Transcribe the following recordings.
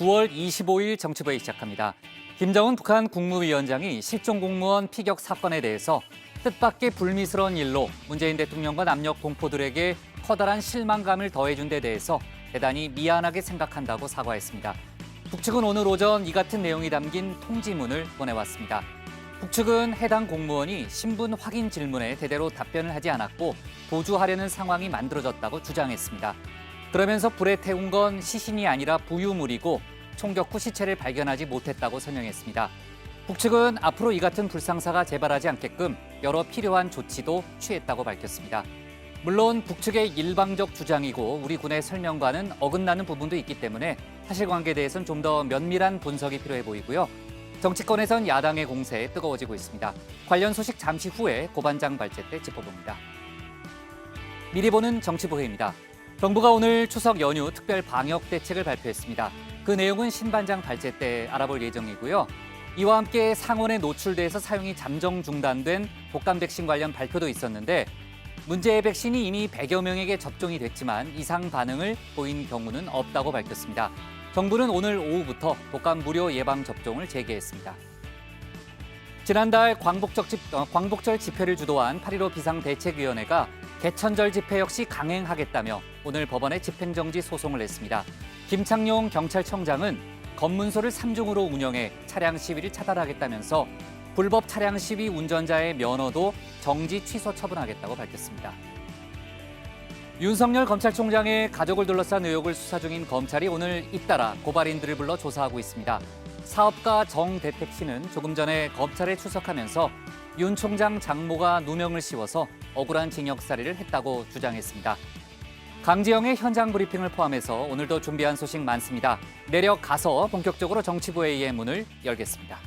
9월 25일 정치부회 시작합니다. 김정은 북한 국무위원장이 실종 공무원 피격 사건에 대해서 뜻밖의 불미스러운 일로 문재인 대통령과 남녘 동포들에게 커다란 실망감을 더해준 데 대해서 대단히 미안하게 생각한다고 사과했습니다. 북측은 오늘 오전 이 같은 내용이 담긴 통지문을 보내왔습니다. 북측은 해당 공무원이 신분 확인 질문에 제대로 답변을 하지 않았고 도주하려는 상황이 만들어졌다고 주장했습니다. 그러면서 불에 태운 건 시신이 아니라 부유물이고 총격 후 시체를 발견하지 못했다고 설명했습니다. 북측은 앞으로 이 같은 불상사가 재발하지 않게끔 여러 필요한 조치도 취했다고 밝혔습니다. 물론 북측의 일방적 주장이고 우리 군의 설명과는 어긋나는 부분도 있기 때문에 사실관계에 대해서는 좀 더 면밀한 분석이 필요해 보이고요. 정치권에선 야당의 공세에 뜨거워지고 있습니다. 관련 소식 잠시 후에 고반장 발제 때 짚어봅니다. 미리 보는 정치부회입니다. 정부가 오늘 추석 연휴 특별 방역 대책을 발표했습니다. 그 내용은 신반장 발제 때 알아볼 예정이고요. 이와 함께 상온에 노출돼서 사용이 잠정 중단된 독감 백신 관련 발표도 있었는데 문제의 백신이 이미 100여 명에게 접종이 됐지만 이상 반응을 보인 경우는 없다고 밝혔습니다. 정부는 오늘 오후부터 독감 무료 예방 접종을 재개했습니다. 지난달 광복절 집회를 주도한 8.15 비상대책위원회가 개천절 집회 역시 강행하겠다며 오늘 법원에 집행정지 소송을 냈습니다. 김창룡 경찰청장은 검문소를 3중으로 운영해 차량 시위를 차단하겠다면서 불법 차량 시위 운전자의 면허도 정지 취소 처분하겠다고 밝혔습니다. 윤석열 검찰총장의 가족을 둘러싼 의혹을 수사 중인 검찰이 오늘 잇따라 고발인들을 불러 조사하고 있습니다. 사업가 정대택 씨는 조금 전에 검찰에 출석하면서 윤 총장 장모가 누명을 씌워서 억울한 징역살이를 했다고 주장했습니다. 강지영의 현장 브리핑을 포함해서 오늘도 준비한 소식 많습니다. 내려가서 본격적으로 정치부회의의 문을 열겠습니다.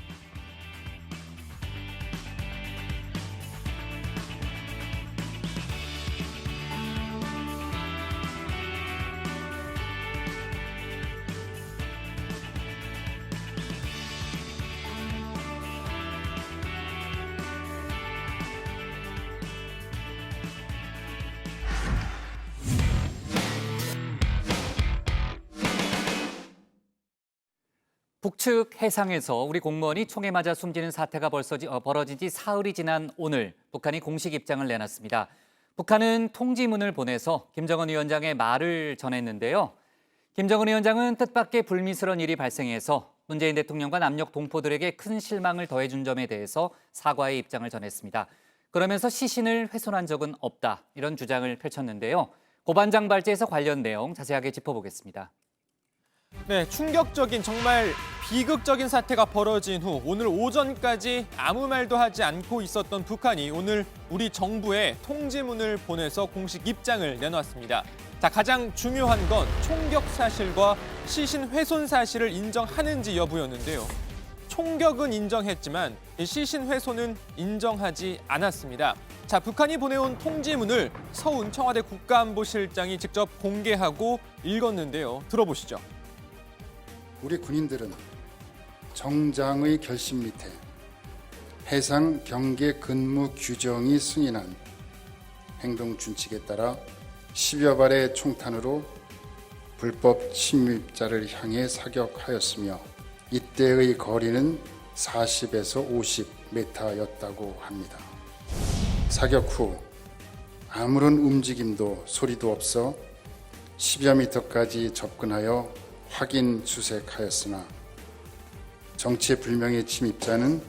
북측 해상에서 우리 공무원이 총에 맞아 숨지는 사태가 벌어진 지 사흘이 지난 오늘 북한이 공식 입장을 내놨습니다. 북한은 통지문을 보내서 김정은 위원장의 말을 전했는데요. 김정은 위원장은 뜻밖의 불미스러운 일이 발생해서 문재인 대통령과 남녘 동포들에게 큰 실망을 더해준 점에 대해서 사과의 입장을 전했습니다. 그러면서 시신을 훼손한 적은 없다 이런 주장을 펼쳤는데요. 고반장 발제에서 관련 내용 자세하게 짚어보겠습니다. 네, 충격적인 정말 비극적인 사태가 벌어진 후 오늘 오전까지 아무 말도 하지 않고 있었던 북한이 오늘 우리 정부에 통지문을 보내서 공식 입장을 내놨습니다. 자, 가장 중요한 건 총격 사실과 시신 훼손 사실을 인정하는지 여부였는데요. 총격은 인정했지만 시신 훼손은 인정하지 않았습니다. 자, 북한이 보내온 통지문을 서훈 청와대 국가안보실장이 직접 공개하고 읽었는데요. 들어보시죠. 우리 군인들은 정장의 결심 밑에 해상 경계 근무 규정이 승인한 행동 준칙에 따라 10여 발의 총탄으로 불법 침입자를 향해 사격하였으며 이때의 거리는 40에서 50m였다고 합니다. 사격 후 아무런 움직임도 소리도 없어 10여 미터까지 접근하여 확인 수색하였으나 정체불명의 침입자는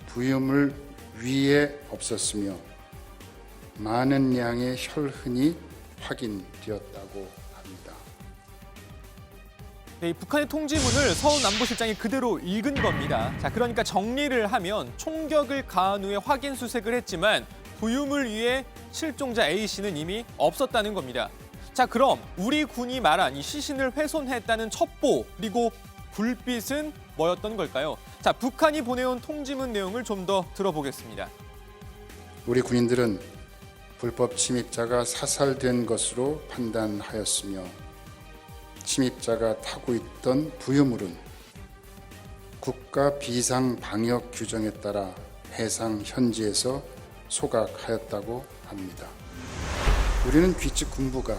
부유물 위에 없었으며 많은 양의 혈흔이 확인되었다고 합니다. 네, 북한의 통지문을 서훈 안보실장이 그대로 읽은 겁니다. 자, 그러니까 정리를 하면 총격을 가한 후에 확인 수색을 했지만 부유물 위에 실종자 A씨는 이미 없었다는 겁니다. 자, 그럼 우리 군이 말한 이 시신을 훼손했다는 첩보 그리고 불빛은 뭐였던 걸까요? 자, 북한이 보내온 통지문 내용을 좀 더 들어보겠습니다. 우리 군인들은 불법 침입자가 사살된 것으로 판단하였으며 침입자가 타고 있던 부유물은 국가 비상 방역 규정에 따라 해상 현지에서 소각하였다고 합니다. 우리는 귀측 군부가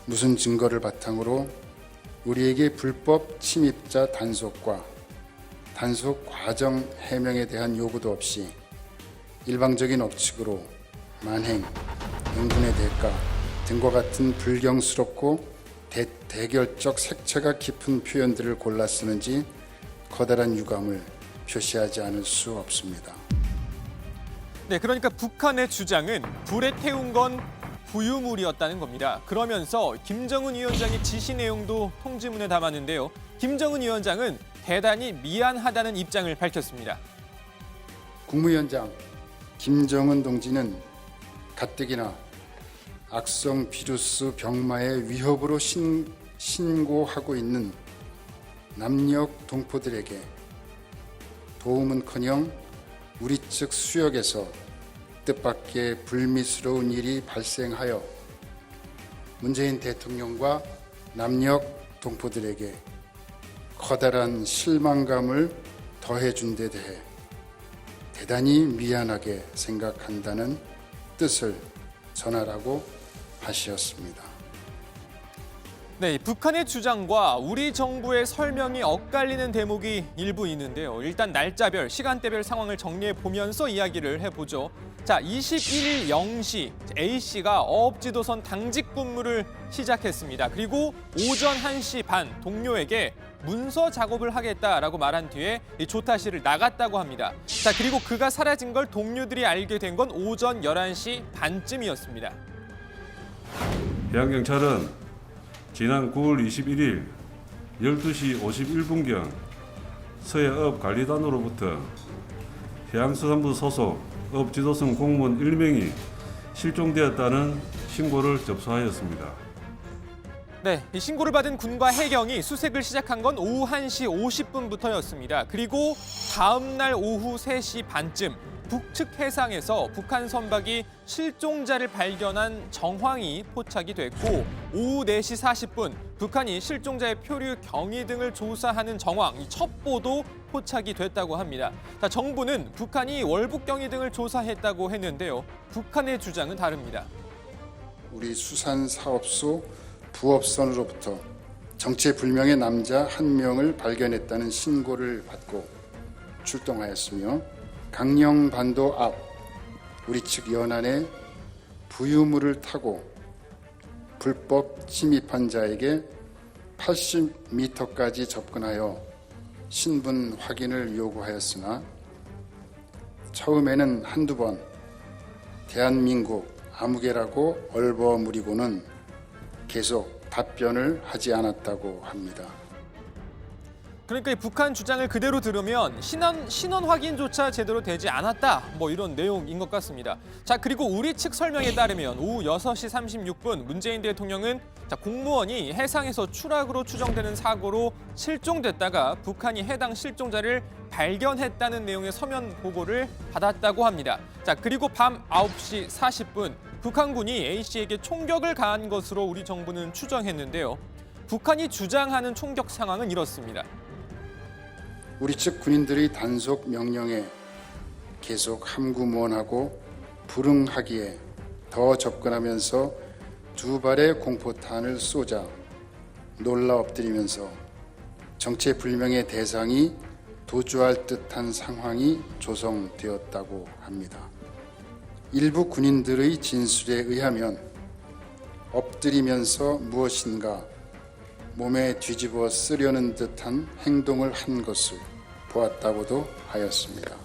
무슨 증거를 바탕으로 우리에게 불법 침입자 단속과 단속 과정 해명에 대한 요구도 없이 일방적인 억측으로 만행, 응분의 대가 등과 같은 불경스럽고 대결적 색채가 깊은 표현들을 골라 쓰는지 커다란 유감을 표시하지 않을 수 없습니다. 네, 그러니까 북한의 주장은 불에 태운 건 부유물이었다는 겁니다. 그러면서 김정은 위원장의 지시 내용도 통지문에 담았는데요. 김정은 위원장은 대단히 미안하다는 입장을 밝혔습니다. 국무위원장 김정은 동지는 가뜩이나 악성 비루스 병마의 위협으로 신고하고 있는 남녘 동포들에게 도움은커녕 우리 측 수역에서 뜻밖의 불미스러운 일이 발생하여 문재인 대통령과 남녘 동포들에게 커다란 실망감을 더해준 데 대해 대단히 미안하게 생각한다는 뜻을 전하라고 하셨습니다. 네, 북한의 주장과 우리 정부의 설명이 엇갈리는 대목이 일부 있는데요. 일단 날짜별, 시간대별 상황을 정리해 보면서 이야기를 해보죠. 자, 21일 0시 A씨가 어업지도선 당직 근무를 시작했습니다. 그리고 오전 1시 반 동료에게 문서 작업을 하겠다라고 말한 뒤에 이 조타실을 나갔다고 합니다. 자, 그리고 그가 사라진 걸 동료들이 알게 된 건 오전 11시 반쯤이었습니다. 해양경찰은 지난 9월 21일 12시 51분경 서해업관리단으로부터 해양수산부 소속 업지도선 공무원 1명이 실종되었다는 신고를 접수하였습니다. 네, 이 신고를 받은 군과 해경이 수색을 시작한 건 오후 1시 50분부터였습니다. 그리고 다음 날 오후 3시 반쯤 북측 해상에서 북한 선박이 실종자를 발견한 정황이 포착이 됐고 오후 4시 40분 북한이 실종자의 표류 경위 등을 조사하는 정황, 이 첩보도 포착이 됐다고 합니다. 자, 정부는 북한이 월북 경위 등을 조사했다고 했는데요. 북한의 주장은 다릅니다. 우리 수산사업소 부업선으로부터 정체불명의 남자 1명을 발견했다는 신고를 받고 출동하였으며 강령반도 앞 우리 측 연안에 부유물을 타고 불법 침입한 자에게 80m까지 접근하여 신분 확인을 요구하였으나 처음에는 한두 번 대한민국 아무개라고 얼버무리고는 계속 답변을 하지 않았다고 합니다. 그러니까 이 북한 주장을 그대로 들으면 신원 확인조차 제대로 되지 않았다. 뭐 이런 내용인 것 같습니다. 자, 그리고 우리 측 설명에 따르면 오후 6시 36분 문재인 대통령은 공무원이 해상에서 추락으로 추정되는 사고로 실종됐다가 북한이 해당 실종자를 발견했다는 내용의 서면 보고를 받았다고 합니다. 자, 그리고 밤 9시 40분 북한군이 A씨에게 총격을 가한 것으로 우리 정부는 추정했는데요. 북한이 주장하는 총격 상황은 이렇습니다. 우리 측 군인들의 단속 명령에 계속 함구무원하고 불응하기에 더 접근하면서 두 발의 공포탄을 쏘자 놀라 엎드리면서 정체불명의 대상이 도주할 듯한 상황이 조성되었다고 합니다. 일부 군인들의 진술에 의하면 엎드리면서 무엇인가 몸에 뒤집어 쓰려는 듯한 행동을 한 것을 보았다고도 하였습니다.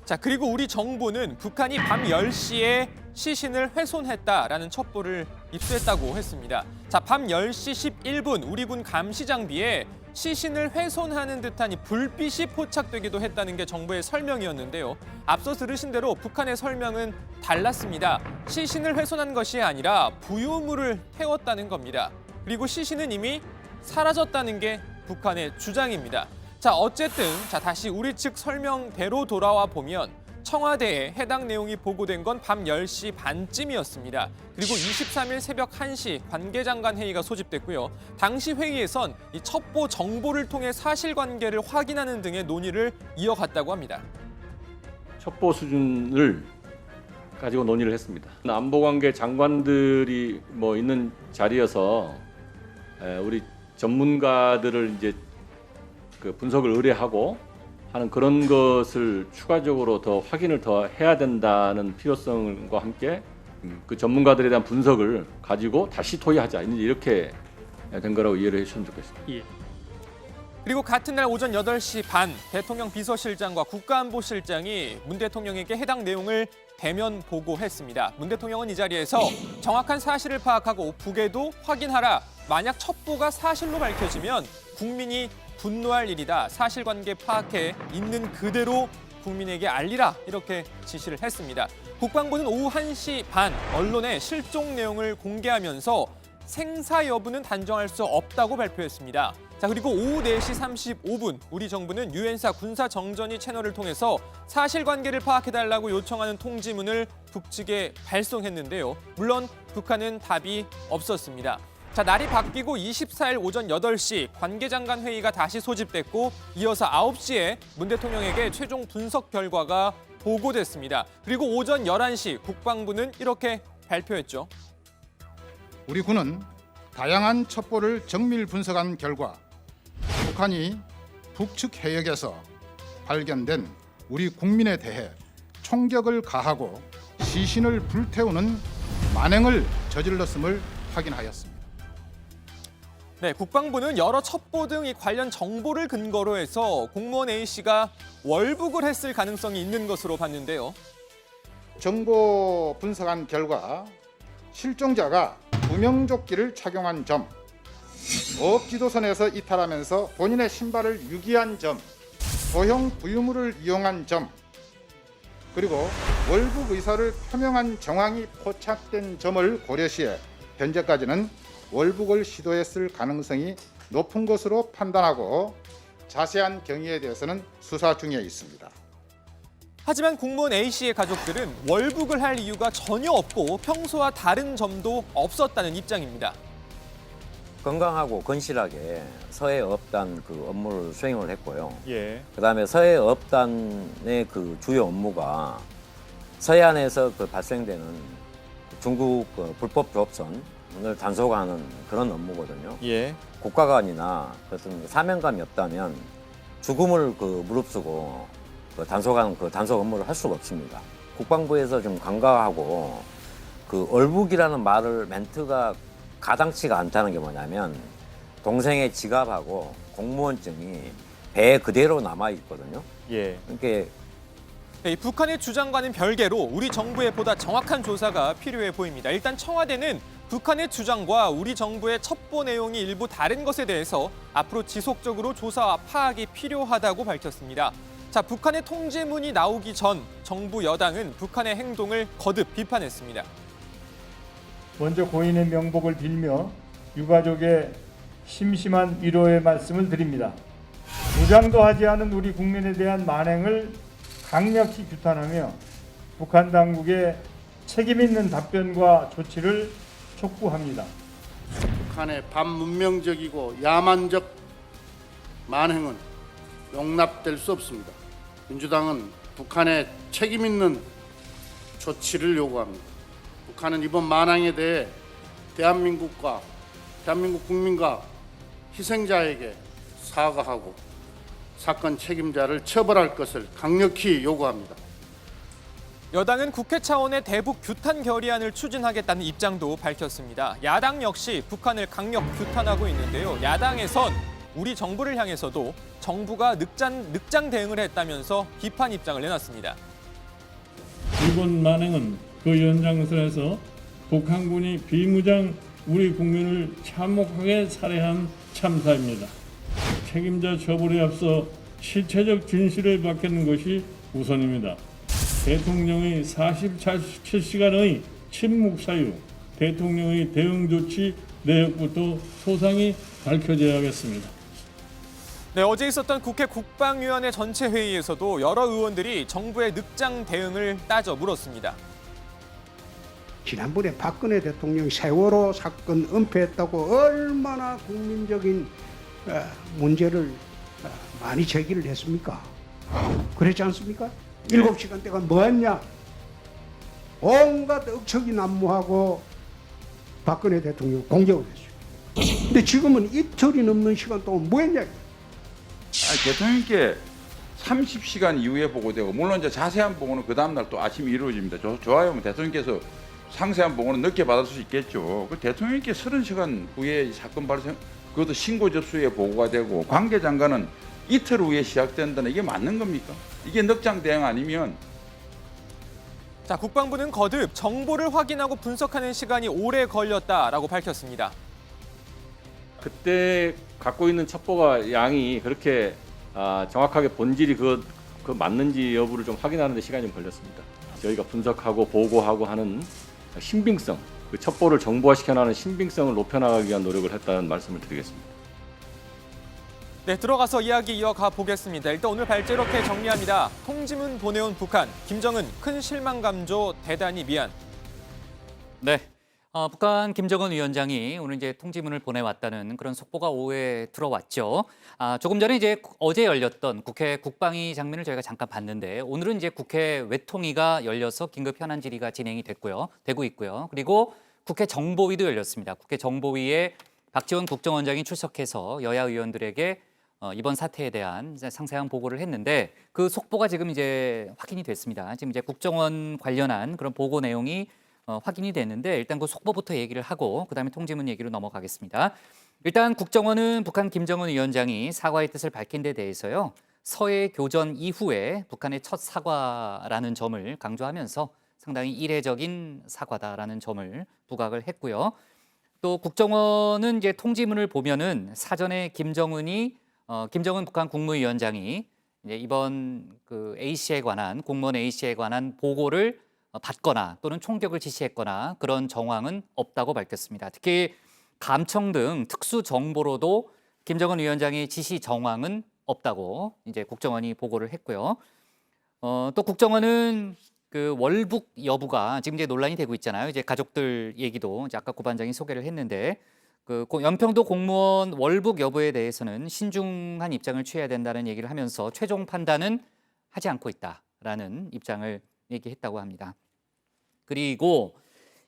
자, 그리고 우리 정부는 북한이 밤 10시에 시신을 훼손했다라는 첩보를 입수했다고 했습니다. 자, 밤 10시 11분 우리 군 감시 장비에 시신을 훼손하는 듯한 이 불빛이 포착되기도 했다는 게 정부의 설명이었는데요. 앞서 들으신 대로 북한의 설명은 달랐습니다. 시신을 훼손한 것이 아니라 부유물을 태웠다는 겁니다. 그리고 시신은 이미 사라졌다는 게 북한의 주장입니다. 자, 어쨌든 다시 우리 측 설명대로 돌아와 보면 청와대에 해당 내용이 보고된 건 밤 10시 반쯤이었습니다. 그리고 23일 새벽 1시 관계장관 회의가 소집됐고요. 당시 회의에선 이 첩보 정보를 통해 사실관계를 확인하는 등의 논의를 이어갔다고 합니다. 첩보 수준을 가지고 논의를 했습니다. 안보관계 장관들이 있는 자리여서 우리 전문가들을 이제 그 분석을 의뢰하고 하는 그런 것을 추가적으로 더 확인을 더 해야 된다는 필요성과 함께 그 전문가들에 대한 분석을 가지고 다시 토의하자 이렇게 된 거라고 이해를 해주시면 좋겠습니다. 그리고 같은 날 오전 8시 반 대통령 비서실장과 국가안보실장이 문 대통령에게 해당 내용을 대면 보고했습니다. 문 대통령은 이 자리에서 정확한 사실을 파악하고 북에도 확인하라. 만약 첩보가 사실로 밝혀지면 국민이 분노할 일이다. 사실관계 파악해 있는 그대로 국민에게 알리라. 이렇게 지시를 했습니다. 국방부는 오후 1시 반 언론에 실종 내용을 공개하면서 생사 여부는 단정할 수 없다고 발표했습니다. 자, 그리고 오후 4시 35분 우리 정부는 유엔사 군사정전위 채널을 통해서 사실관계를 파악해달라고 요청하는 통지문을 북측에 발송했는데요. 물론 북한은 답이 없었습니다. 자, 날이 바뀌고 24일 오전 8시 관계장관 회의가 다시 소집됐고 이어서 9시에 문 대통령에게 최종 분석 결과가 보고됐습니다. 그리고 오전 11시 국방부는 이렇게 발표했죠. 우리 군은 다양한 첩보를 정밀 분석한 결과 북한이 북측 해역에서 발견된 우리 국민에 대해 총격을 가하고 시신을 불태우는 만행을 저질렀음을 확인하였습니다. 네, 국방부는 여러 첩보 등 이 관련 정보를 근거로 해서 공무원 A씨가 월북을 했을 가능성이 있는 것으로 봤는데요. 정보 분석한 결과 실종자가 구명조끼를 착용한 점, 어업지도선에서 이탈하면서 본인의 신발을 유기한 점, 소형 부유물을 이용한 점, 그리고 월북 의사를 표명한 정황이 포착된 점을 고려시해 현재까지는 월북을 시도했을 가능성이 높은 것으로 판단하고 자세한 경위에 대해서는 수사 중에 있습니다. 하지만 공무원 A씨의 가족들은 월북을 할 이유가 전혀 없고 평소와 다른 점도 없었다는 입장입니다. 건강하고 건실하게 서해업단 그 업무를 수행을 했고요. 예. 그다음에 서해업단의 그 주요 업무가 서해안에서 그 발생되는 중국 그 불법 조업선을 단속하는 그런 업무거든요. 예. 국가관이나 어떤 사명감이 없다면 죽음을 그 무릅쓰고 그 단속하는 그 단속 업무를 할 수가 없습니다. 국방부에서 좀 간과하고 그 월북이라는 말을 멘트가 가당치가 않다는 게 뭐냐면 동생의 지갑하고 공무원증이 배에 그대로 남아 있거든요. 예. 그러니까 네, 이 북한의 주장과는 별개로 우리 정부의 보다 정확한 조사가 필요해 보입니다. 일단 청와대는 북한의 주장과 우리 정부의 첩보 내용이 일부 다른 것에 대해서 앞으로 지속적으로 조사와 파악이 필요하다고 밝혔습니다. 자, 북한의 통지문이 나오기 전 정부 여당은 북한의 행동을 거듭 비판했습니다. 먼저 고인의 명복을 빌며 유가족의 심심한 위로의 말씀을 드립니다. 무장도 하지 않은 우리 국민에 대한 만행을 강력히 규탄하며 북한 당국의 책임 있는 답변과 조치를 촉구합니다. 북한의 반문명적이고 야만적 만행은 용납될 수 없습니다. 민주당은 북한의 책임 있는 조치를 요구합니다. 북한은 이번 만행에 대해 대한민국 국민과 희생자에게 사과하고 사건 책임자를 처벌할 것을 강력히 요구합니다. 여당은 국회 차원의 대북 규탄 결의안을 추진하겠다는 입장도 밝혔습니다. 야당 역시 북한을 강력 규탄하고 있는데요. 야당에선 우리 정부를 향해서도 정부가 늑장 대응을 했다면서 비판 입장을 내놨습니다. 이번 만행은 그 연장선에서 북한군이 비무장 우리 국민을 참혹하게 살해한 참사입니다. 책임자 처벌에 앞서 실체적 진실을 밝히는 것이 우선입니다. 대통령의 47시간의 침묵 사유, 대통령의 대응 조치 내역부터 소상히 밝혀져야겠습니다. 네, 어제 있었던 국회 국방위원회 전체 회의에서도 여러 의원들이 정부의 늑장 대응을 따져 물었습니다. 지난번에 박근혜 대통령 세월호 사건 은폐했다고 얼마나 국민적인 문제를 많이 제기를 했습니까? 그렇지 않습니까? 7시간 동안 뭐 했냐? 온갖 억척이 난무하고 박근혜 대통령 공격을 했어요. 근데 지금은 이틀이 넘는 시간 동안 뭐 했냐? 대통령께 30시간 이후에 보고되고, 물론 이제 자세한 보고는 그 다음날 또 아침에 이루어집니다. 좋아요. 대통령께서 상세한 보고는 늦게 받을 수 있겠죠. 그 대통령께 30시간 후에 이 사건 발생, 그것도 신고 접수에 보고가 되고, 관계장관은 이틀 후에 시작된다는, 이게 맞는 겁니까? 이게 넉장 대응 아니면. 자, 국방부는 거듭 정보를 확인하고 분석하는 시간이 오래 걸렸다라고 밝혔습니다. 그때 갖고 있는 첩보가 양이 그렇게 정확하게 본질이 그 맞는지 여부를 좀 확인하는 데 시간이 좀 걸렸습니다. 저희가 분석하고 보고하고 하는 신빙성, 그 첩보를 정보화시켜 나가는 신빙성을 높여나가기 위한 노력을 했다는 말씀을 드리겠습니다. 네, 들어가서 이야기 이어가 보겠습니다. 일단 오늘 발제 이렇게 정리합니다. 통지문 보내온 북한, 김정은 큰 실망 감조, 대단히 미안. 네. 북한 김정은 위원장이 오늘 이제 통지문을 보내왔다는 그런 속보가 오후에 들어왔죠. 조금 전에 이제 어제 열렸던 국회 국방위 장면을 저희가 잠깐 봤는데, 오늘은 이제 국회 외통위가 열려서 긴급 현안 질의가 진행이 되고 있고요. 그리고 국회 정보위도 열렸습니다. 국회 정보위에 박지원 국정원장이 출석해서 여야 의원들에게 이번 사태에 대한 상세한 보고를 했는데, 그 속보가 지금 이제 확인이 됐습니다. 지금 이제 국정원 관련한 그런 보고 내용이 확인이 됐는데, 일단 그 속보부터 얘기를 하고 그다음에 통지문 얘기로 넘어가겠습니다. 일단 국정원은 북한 김정은 위원장이 사과의 뜻을 밝힌 데 대해서요, 서해 교전 이후에 북한의 첫 사과라는 점을 강조하면서 상당히 이례적인 사과다라는 점을 부각을 했고요. 또 국정원은 이제 통지문을 보면은 사전에 김정은 북한 국무위원장이 이제 이번 그 A씨에 관한 공무원 A씨에 관한 보고를 받거나 또는 총격을 지시했거나 그런 정황은 없다고 밝혔습니다. 특히 감청 등 특수 정보로도 김정은 위원장의 지시 정황은 없다고 이제 국정원이 보고를 했고요. 또 국정원은 그 월북 여부가 지금 이제 논란이 되고 있잖아요. 이제 가족들 얘기도 이제 아까 고 반장이 소개를 했는데, 그 연평도 공무원 월북 여부에 대해서는 신중한 입장을 취해야 된다는 얘기를 하면서 최종 판단은 하지 않고 있다라는 입장을 얘기했다고 합니다. 그리고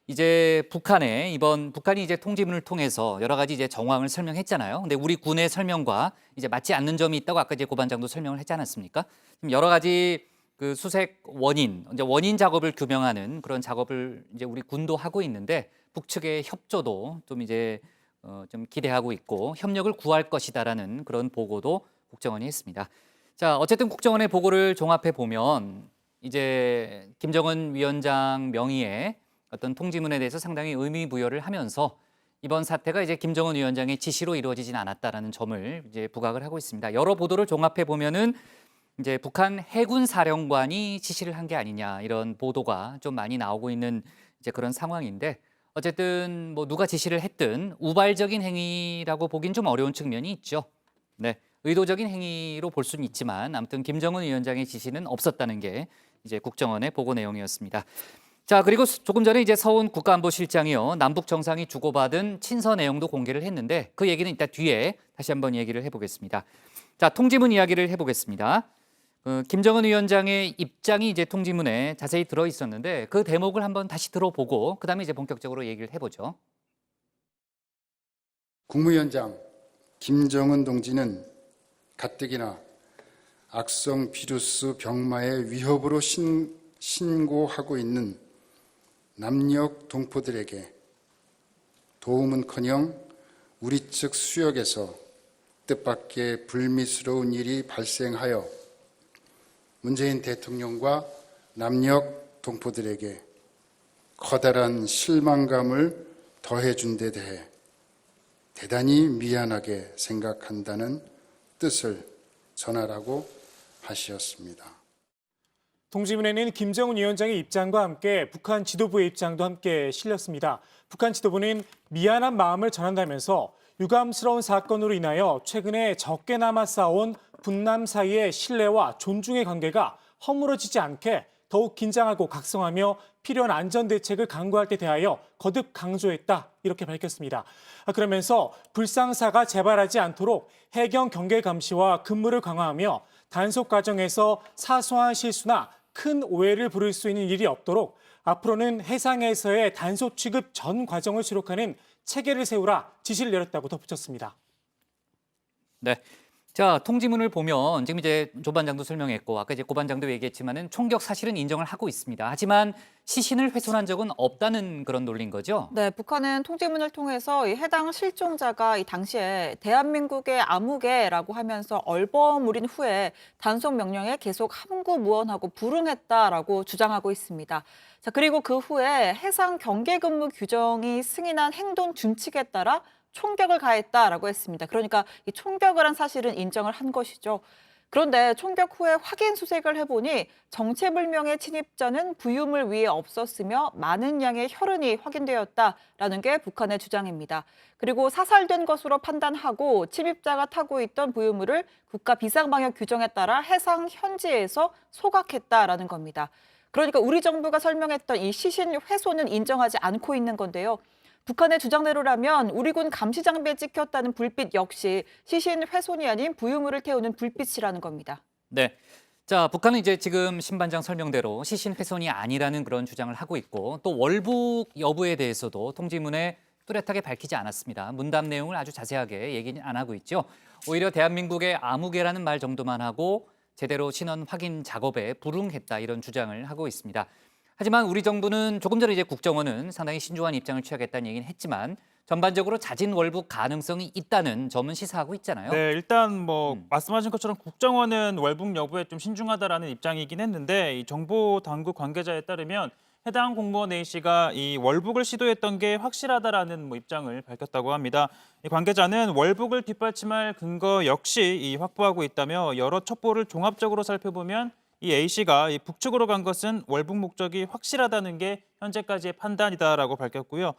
이제 북한이 이제 통지문을 통해서 여러 가지 이제 정황을 설명했잖아요. 근데 우리 군의 설명과 이제 맞지 않는 점이 있다고 아까 이제 고 반장도 설명을 했지 않았습니까? 지금 여러 가지 그 수색 원인 작업을 규명하는 그런 작업을 이제 우리 군도 하고 있는데, 북측의 협조도 좀 이제 좀 기대하고 있고 협력을 구할 것이다라는 그런 보고도 국정원이 했습니다. 자, 어쨌든 국정원의 보고를 종합해 보면 이제 김정은 위원장 명의의 어떤 통지문에 대해서 상당히 의미 부여를 하면서 이번 사태가 이제 김정은 위원장의 지시로 이루어지진 않았다라는 점을 이제 부각을 하고 있습니다. 여러 보도를 종합해 보면은 이제 북한 해군 사령관이 지시를 한 게 아니냐, 이런 보도가 좀 많이 나오고 있는 이제 그런 상황인데, 어쨌든 뭐 누가 지시를 했든 우발적인 행위라고 보긴 좀 어려운 측면이 있죠. 네, 의도적인 행위로 볼 수는 있지만 아무튼 김정은 위원장의 지시는 없었다는 게 이제 국정원의 보고 내용이었습니다. 자, 그리고 조금 전에 이제 서훈 국가안보실장이요, 남북 정상이 주고받은 친서 내용도 공개를 했는데, 그 얘기는 이따 뒤에 다시 한번 얘기를 해보겠습니다. 자, 통지문 이야기를 해보겠습니다. 김정은 위원장의 입장이 이제 통지문에 자세히 들어 있었는데, 그 대목을 한번 다시 들어보고 그다음에 이제 본격적으로 얘기를 해보죠. 국무위원장 김정은 동지는 가뜩이나 악성 비루스 병마의 위협으로 신고하고 있는 남녘 동포들에게 도움은커녕 우리 측 수역에서 뜻밖의 불미스러운 일이 발생하여 문재인 대통령과 남녘 동포들에게 커다란 실망감을 더해준 데 대해 대단히 미안하게 생각한다는 뜻을 전하라고 하셨습니다. 통지문에는 김정은 위원장의 입장과 함께 북한 지도부의 입장도 함께 실렸습니다. 북한 지도부는 미안한 마음을 전한다면서 유감스러운 사건으로 인하여 최근에 적게나마 쌓아온 북남 사이의 신뢰와 존중의 관계가 허물어지지 않게 더욱 긴장하고 각성하며 필요한 안전대책을 강구할 때 대하여 거듭 강조했다, 이렇게 밝혔습니다. 그러면서 불상사가 재발하지 않도록 해경 경계 감시와 근무를 강화하며 단속 과정에서 사소한 실수나 큰 오해를 부를 수 있는 일이 없도록 앞으로는 해상에서의 단속 취급 전 과정을 수록하는 체계를 세우라 지시를 내렸다고 덧붙였습니다. 네. 자, 통지문을 보면 지금 이제 조 반장도 설명했고 아까 이제 고 반장도 얘기했지만은 총격 사실은 인정을 하고 있습니다. 하지만 시신을 훼손한 적은 없다는 그런 논리인 거죠. 네, 북한은 통지문을 통해서 이 해당 실종자가 이 당시에 대한민국의 아무개라고 하면서 얼버무린 후에 단속 명령에 계속 함구무언하고 불응했다라고 주장하고 있습니다. 자, 그리고 그 후에 해상 경계근무 규정이 승인한 행동 준칙에 따라 총격을 가했다라고 했습니다. 그러니까 이 총격을 한 사실은 인정을 한 것이죠. 그런데 총격 후에 확인 수색을 해보니 정체불명의 침입자는 부유물 위에 없었으며 많은 양의 혈흔이 확인되었다라는 게 북한의 주장입니다. 그리고 사살된 것으로 판단하고 침입자가 타고 있던 부유물을 국가 비상방역 규정에 따라 해상 현지에서 소각했다라는 겁니다. 그러니까 우리 정부가 설명했던 이 시신 훼손은 인정하지 않고 있는 건데요. 북한의 주장대로라면 우리 군 감시 장비에 찍혔다는 불빛 역시 시신 훼손이 아닌 부유물을 태우는 불빛이라는 겁니다. 네. 자, 북한은 이제 지금 신반장 설명대로 시신 훼손이 아니라는 그런 주장을 하고 있고 또 월북 여부에 대해서도 통지문에 뚜렷하게 밝히지 않았습니다. 문답 내용을 아주 자세하게 얘기는 안 하고 있죠. 오히려 대한민국의 아무개라는 말 정도만 하고 제대로 신원 확인 작업에 불응했다 이런 주장을 하고 있습니다. 하지만 우리 정부는 조금 전에 이제 국정원은 상당히 신중한 입장을 취하겠다는 얘기는 했지만 전반적으로 자진 월북 가능성이 있다는 점은 시사하고 있잖아요. 네, 일단 뭐 말씀하신 것처럼 국정원은 월북 여부에 좀 신중하다라는 입장이긴 했는데 이 정보 당국 관계자에 따르면 해당 공무원 A씨가 이 월북을 시도했던 게 확실하다라는 입장을 밝혔다고 합니다. 이 관계자는 월북을 뒷받침할 근거 역시 확보하고 있다며 여러 첩보를 종합적으로 살펴보면 이 A씨가 북측으로 간 것은 월북 목적이 확실하다는 게 현재까지의 판단이다라고 밝혔고요.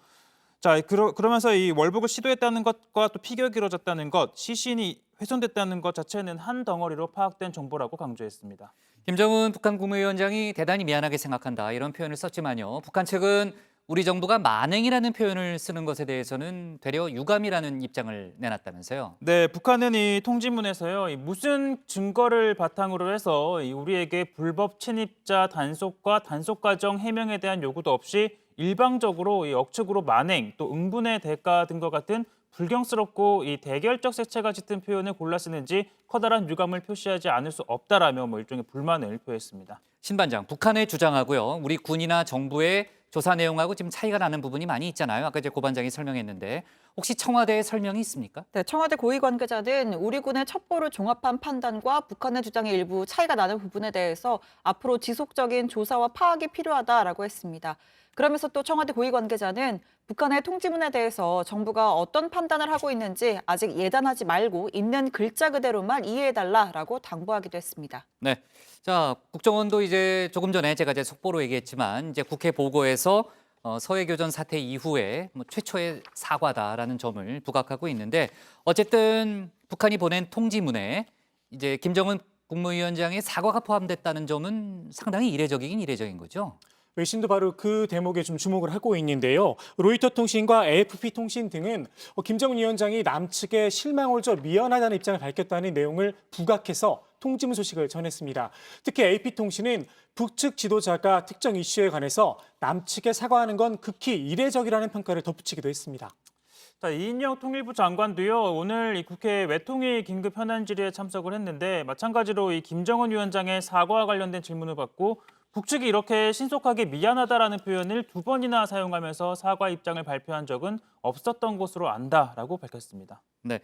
자, 그러면서 이 월북을 시도했다는 것과 또 피격이 이루어졌다는 것, 시신이 훼손됐다는 것 자체는 한 덩어리로 파악된 정보라고 강조했습니다. 김정은 북한 국무위원장이 대단히 미안하게 생각한다 이런 표현을 썼지만요. 북한 측은 우리 정부가 만행이라는 표현을 쓰는 것에 대해서는 되려 유감이라는 입장을 내놨다면서요. 네, 북한은 이 통지문에서요. 무슨 증거를 바탕으로 해서 우리에게 불법 침입자 단속과 단속 과정 해명에 대한 요구도 없이 일방적으로 억측으로 만행, 또 응분의 대가 등과 같은 불경스럽고 대결적 색채가 짙은 표현을 골라 쓰는지 커다란 유감을 표시하지 않을 수 없다라며 일종의 불만을 표했습니다. 신반장, 북한의 주장하고요. 우리 군이나 정부의 조사 내용하고 지금 차이가 나는 부분이 많이 있잖아요. 아까 이제 고 반장이 설명했는데 혹시 청와대의 설명이 있습니까? 네, 청와대 고위 관계자는 우리 군의 첩보를 종합한 판단과 북한의 주장의 일부 차이가 나는 부분에 대해서 앞으로 지속적인 조사와 파악이 필요하다라고 했습니다. 그러면서 또 청와대 고위 관계자는 북한의 통지문에 대해서 정부가 어떤 판단을 하고 있는지 아직 예단하지 말고 있는 글자 그대로만 이해해달라라고 당부하기도 했습니다. 네. 자, 국정원도 이제 조금 전에 제가 이제 속보로 얘기했지만 이제 국회 보고에서 서해교전 사태 이후에 최초의 사과다라는 점을 부각하고 있는데 어쨌든 북한이 보낸 통지문에 이제 김정은 국무위원장의 사과가 포함됐다는 점은 상당히 이례적이긴 이례적인 거죠. 외신도 바로 그 대목에 좀 주목을 하고 있는데요. 로이터 통신과 AFP 통신 등은 김정은 위원장이 남측에 실망을 줘 미안하다는 입장을 밝혔다는 내용을 부각해서 통지문 소식을 전했습니다. 특히 AP통신은 북측 지도자가 특정 이슈에 관해서 남측에 사과하는 건 극히 이례적이라는 평가를 덧붙이기도 했습니다. 자, 이인영 통일부 장관도요. 오늘 이 국회 외통위 긴급 현안 질의에 참석을 했는데 마찬가지로 이 김정은 위원장의 사과와 관련된 질문을 받고 북측이 이렇게 신속하게 미안하다라는 표현을 2번이나 사용하면서 사과 입장을 발표한 적은 없었던 것으로 안다라고 밝혔습니다. 네.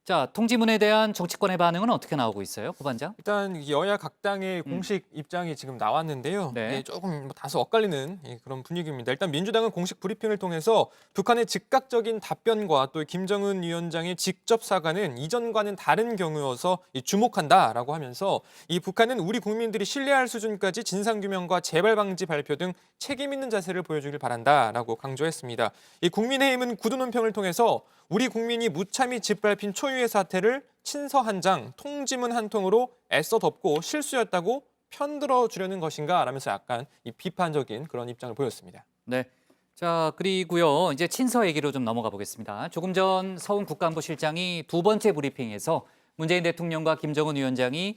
자, 통지문에 대한 정치권의 반응은 어떻게 나오고 있어요, 고 반장? 일단 여야 각 당의 공식 입장이 지금 나왔는데요. 네. 조금 다소 엇갈리는 그런 분위기입니다. 일단 민주당은 공식 브리핑을 통해서 북한의 즉각적인 답변과 또 김정은 위원장의 직접 사과는 이전과는 다른 경우여서 주목한다라고 하면서 이 북한은 우리 국민들이 신뢰할 수준까지 진상규명과 재발 방지 발표 등 책임 있는 자세를 보여주길 바란다라고 강조했습니다. 이 국민의힘은 구두 논평을 통해서 우리 국민이 무참히 짓밟힌 초유의 사태를 친서 한 장, 통지문 한 통으로 애써 덮고 실수였다고 편들어 주려는 것인가 라면서 약간 비판적인 그런 입장을 보였습니다. 네. 자, 그리고요. 이제 친서 얘기로 좀 넘어가 보겠습니다. 조금 전 서훈 국가안보실장이 2번째 브리핑에서 문재인 대통령과 김정은 위원장이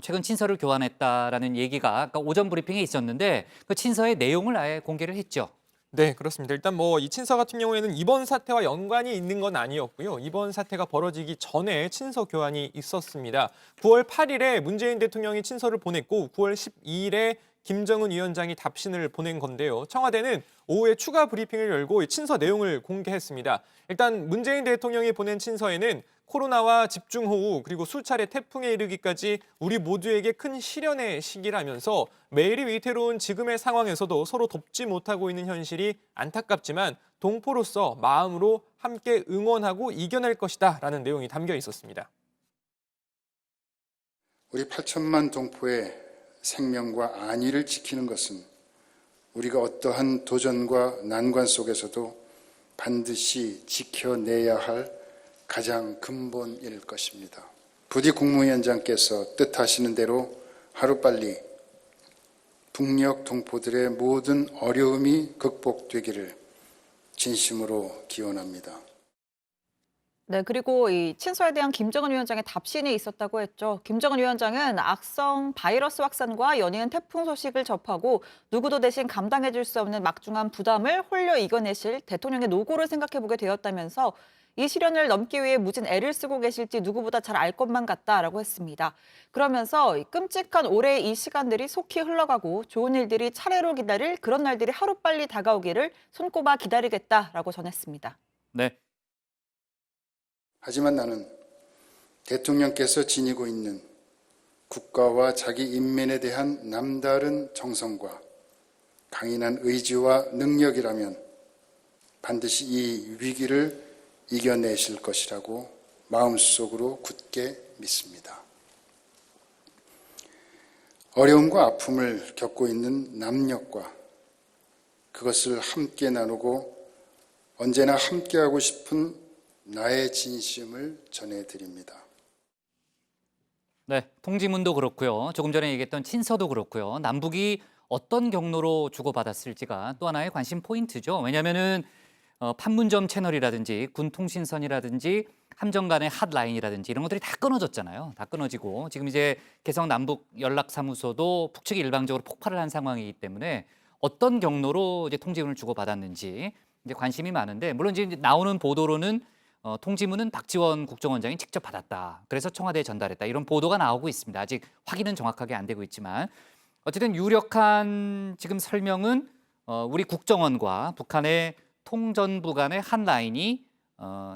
최근 친서를 교환했다라는 얘기가 아까 오전 브리핑에 있었는데 그 친서의 내용을 아예 공개를 했죠. 네, 그렇습니다. 일단 이 친서 같은 경우에는 이번 사태와 연관이 있는 건 아니었고요. 이번 사태가 벌어지기 전에 친서 교환이 있었습니다. 9월 8일에 문재인 대통령이 친서를 보냈고 9월 12일에 김정은 위원장이 답신을 보낸 건데요. 청와대는 오후에 추가 브리핑을 열고 친서 내용을 공개했습니다. 일단 문재인 대통령이 보낸 친서에는 코로나와 집중호우 그리고 수차례 태풍에 이르기까지 우리 모두에게 큰 시련의 시기라면서 매일이 위태로운 지금의 상황에서도 서로 돕지 못하고 있는 현실이 안타깝지만 동포로서 마음으로 함께 응원하고 이겨낼 것이다 라는 내용이 담겨 있었습니다. 우리 8천만 동포의 생명과 안위를 지키는 것은 우리가 어떠한 도전과 난관 속에서도 반드시 지켜내야 할 가장 근본일 것입니다. 부디 국무위원장께서 뜻하시는 대로 하루빨리 북녘 동포들의 모든 어려움이 극복되기를 진심으로 기원합니다. 네, 그리고 이 친서에 대한 김정은 위원장의 답신이 있었다고 했죠. 김정은 위원장은 악성 바이러스 확산과 연이은 태풍 소식을 접하고 누구도 대신 감당해줄 수 없는 막중한 부담을 홀려 이겨내실 대통령의 노고를 생각해보게 되었다면서 이 시련을 넘기 위해 무진 애를 쓰고 계실지 누구보다 잘 알 것만 같다라고 했습니다. 그러면서 끔찍한 올해의 이 시간들이 속히 흘러가고 좋은 일들이 차례로 기다릴 그런 날들이 하루빨리 다가오기를 손꼽아 기다리겠다라고 전했습니다. 네. 하지만 나는 대통령께서 지니고 있는 국가와 자기 인민에 대한 남다른 정성과 강인한 의지와 능력이라면 반드시 이 위기를 이겨내실 것이라고 마음속으로 굳게 믿습니다. 어려움과 아픔을 겪고 있는 남녘과 그것을 함께 나누고 언제나 함께하고 싶은 나의 진심을 전해드립니다. 네, 통지문도 그렇고요. 조금 전에 얘기했던 친서도 그렇고요. 남북이 어떤 경로로 주고받았을지가 또 하나의 관심 포인트죠. 왜냐하면은 판문점 채널이라든지 군통신선이라든지 함정 간의 핫라인이라든지 이런 것들이 다 끊어졌잖아요. 다 끊어지고 지금 이제 개성 남북 연락사무소도 북측이 일방적으로 폭발을 한 상황이기 때문에 어떤 경로로 이제 통지문을 주고받았는지 이제 관심이 많은데 물론 이제 나오는 보도로는 통지문은 박지원 국정원장이 직접 받았다. 그래서 청와대에 전달했다. 이런 보도가 나오고 있습니다. 아직 확인은 정확하게 안 되고 있지만 어쨌든 유력한 지금 설명은 우리 국정원과 북한의 통전부 간의 한 라인이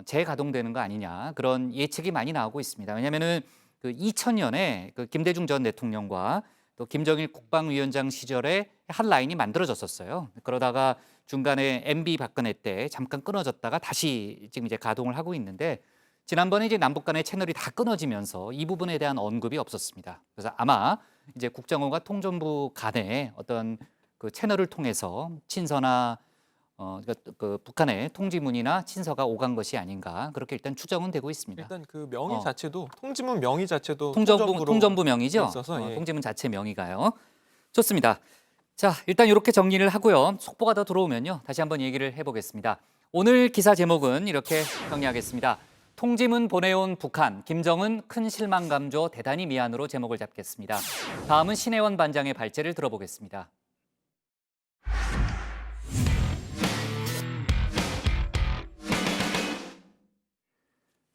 재가동되는 거 아니냐 그런 예측이 많이 나오고 있습니다. 왜냐하면은 그 2000년에 그 김대중 전 대통령과 또 김정일 국방위원장 시절에 한 라인이 만들어졌었어요. 그러다가 중간에 MB 박근혜 때 잠깐 끊어졌다가 다시 지금 이제 가동을 하고 있는데 지난번에 이제 남북 간의 채널이 다 끊어지면서 이 부분에 대한 언급이 없었습니다. 그래서 아마 이제 국정원과 통전부 간의 어떤 그 채널을 통해서 친서나 그 북한의 통지문이나 친서가 오간 것이 아닌가 그렇게 일단 추정은 되고 있습니다. 일단 그 명의 자체도 통지문 명의 자체도 통전부 명의죠. 있어서, 예. 통지문 자체 명의가요. 좋습니다. 자, 일단 이렇게 정리를 하고요. 속보가 더 들어오면요. 다시 한번 얘기를 해보겠습니다. 오늘 기사 제목은 이렇게 정리하겠습니다. 통지문 보내온 북한, 김정은 큰 실망 감조 대단히 미안으로 제목을 잡겠습니다. 다음은 신혜원 반장의 발제를 들어보겠습니다.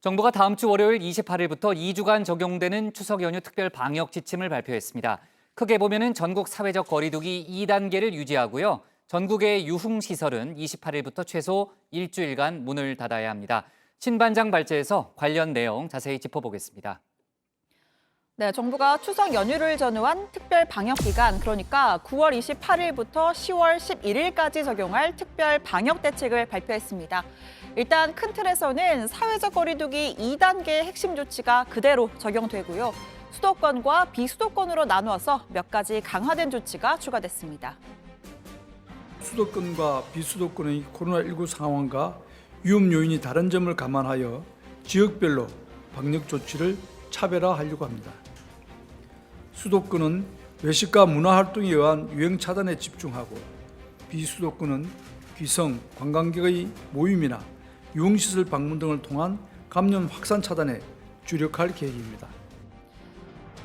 정부가 다음 주 월요일 28일부터 2주간 적용되는 추석 연휴 특별 방역 지침을 발표했습니다. 크게 보면은 전국 사회적 거리 두기 2단계를 유지하고요. 전국의 유흥시설은 28일부터 최소 일주일간 문을 닫아야 합니다. 신 반장 발제에서 관련 내용 자세히 짚어보겠습니다. 네, 정부가 추석 연휴를 전후한 특별 방역 기간, 그러니까 9월 28일부터 10월 11일까지 적용할 특별 방역 대책을 발표했습니다. 일단 큰 틀에서는 사회적 거리 두기 2단계의 핵심 조치가 그대로 적용되고요. 수도권과 비수도권으로 나누어서 몇 가지 강화된 조치가 추가됐습니다. 수도권과 비수도권의 코로나19 상황과 위험 요인이 다른 점을 감안하여 지역별로 방역 조치를 차별화하려고 합니다. 수도권은 외식과 문화활동에 의한 유행 차단에 집중하고 비수도권은 귀성, 관광객의 모임이나 유흥시설 방문 등을 통한 감염 확산 차단에 주력할 계획입니다.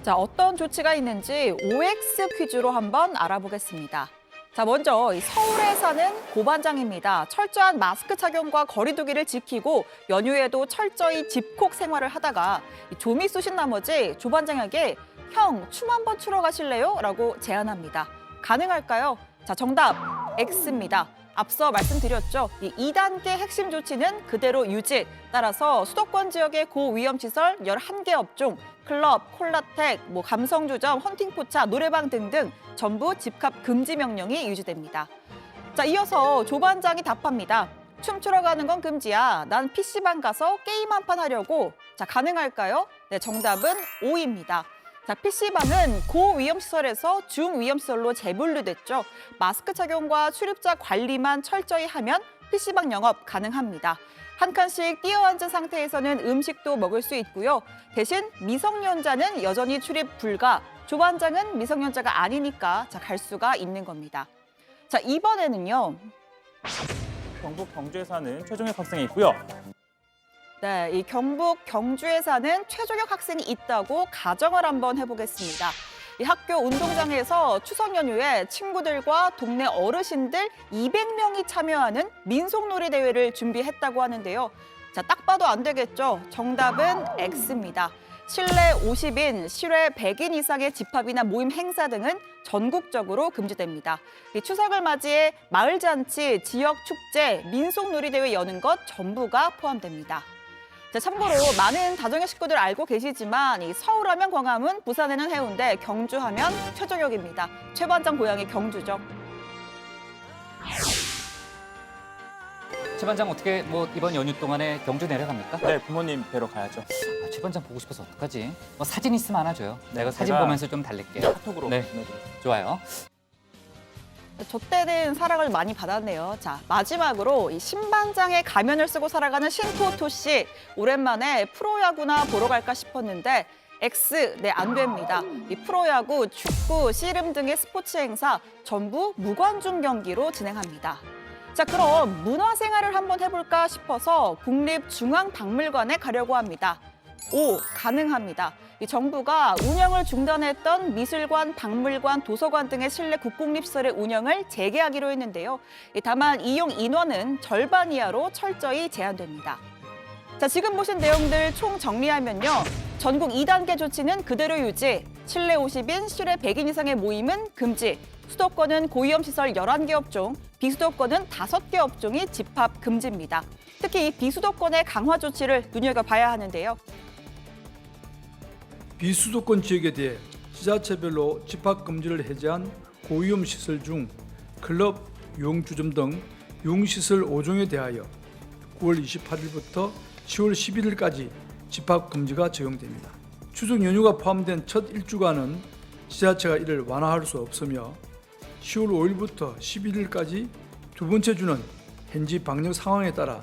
자, 어떤 조치가 있는지 OX 퀴즈로 한번 알아보겠습니다. 자, 먼저 이 서울에 사는 고반장입니다. 철저한 마스크 착용과 거리 두기를 지키고 연휴에도 철저히 집콕 생활을 하다가 좀이 쑤신 나머지 조반장에게 형, 춤 한번 추러 가실래요? 라고 제안합니다. 가능할까요? 자, 정답 X입니다. 앞서 말씀드렸죠. 이 2단계 핵심 조치는 그대로 유지. 따라서 수도권 지역의 고위험시설 11개 업종, 클럽, 콜라텍, 감성주점, 헌팅포차, 노래방 등등 전부 집합 금지 명령이 유지됩니다. 자, 이어서 조반장이 답합니다. 춤추러 가는 건 금지야. 난 PC방 가서 게임 한 판 하려고. 자, 가능할까요? 네, 정답은 O입니다. 자, PC방은 고위험시설에서 중위험시설로 재분류됐죠. 마스크 착용과 출입자 관리만 철저히 하면 PC방 영업 가능합니다. 한 칸씩 뛰어앉은 상태에서는 음식도 먹을 수 있고요. 대신 미성년자는 여전히 출입 불가. 조반장은 미성년자가 아니니까 갈 수가 있는 겁니다. 자, 이번에는요. 경북 경주에 사는 최종혁 학생이 있고요. 네, 이 경북 경주에 사는 최종혁 학생이 있다고 가정을 한번 해보겠습니다. 이 학교 운동장에서 추석 연휴에 친구들과 동네 어르신들 200명이 참여하는 민속놀이 대회를 준비했다고 하는데요. 자, 딱 봐도 안 되겠죠? 정답은 X입니다. 실내 50인, 실외 100인 이상의 집합이나 모임 행사 등은 전국적으로 금지됩니다. 이 추석을 맞이해 마을잔치, 지역 축제, 민속놀이 대회 여는 것 전부가 포함됩니다. 자, 참고로 많은 다정의 식구들 알고 계시지만 이 서울하면 광화문, 부산에는 해운대, 경주하면 최종혁입니다. 최반장 고향이 경주죠. 최반장 어떻게 이번 연휴 동안에 경주 내려갑니까? 네, 부모님 뵈러 가야죠. 최반장 보고 싶어서 어떡하지? 사진 있으면 하나 줘요. 내가 사진 제가 보면서 좀 달랠게요. 카톡으로 네, 보내드릴게요. 좋아요. 저 때는 사랑을 많이 받았네요. 자, 마지막으로 이 신반장의 가면을 쓰고 살아가는 신포토 씨. 오랜만에 프로야구나 보러 갈까 싶었는데 X, 네, 안 됩니다. 이 프로야구, 축구, 씨름 등의 스포츠 행사 전부 무관중 경기로 진행합니다. 자, 그럼 문화생활을 한번 해볼까 싶어서 국립중앙박물관에 가려고 합니다. O, 가능합니다. 이 정부가 운영을 중단했던 미술관, 박물관, 도서관 등의 실내 국공립시설의 운영을 재개하기로 했는데요. 다만 이용 인원은 절반 이하로 철저히 제한됩니다. 자, 지금 보신 내용들 총 정리하면요. 전국 2단계 조치는 그대로 유지, 실내 50인, 실외 100인 이상의 모임은 금지, 수도권은 고위험시설 11개 업종, 비수도권은 5개 업종이 집합 금지입니다. 특히 이 비수도권의 강화 조치를 눈여겨봐야 하는데요. 비수도권 지역에 대해 지자체별로 집합금지를 해제한 고위험 시설 중 클럽, 용주점 등 용시설 5종에 대하여 9월 28일부터 10월 11일까지 집합금지가 적용됩니다. 추석 연휴가 포함된 첫 일주간은 지자체가 이를 완화할 수 없으며 10월 5일부터 11일까지 두 번째 주는 현지 방역 상황에 따라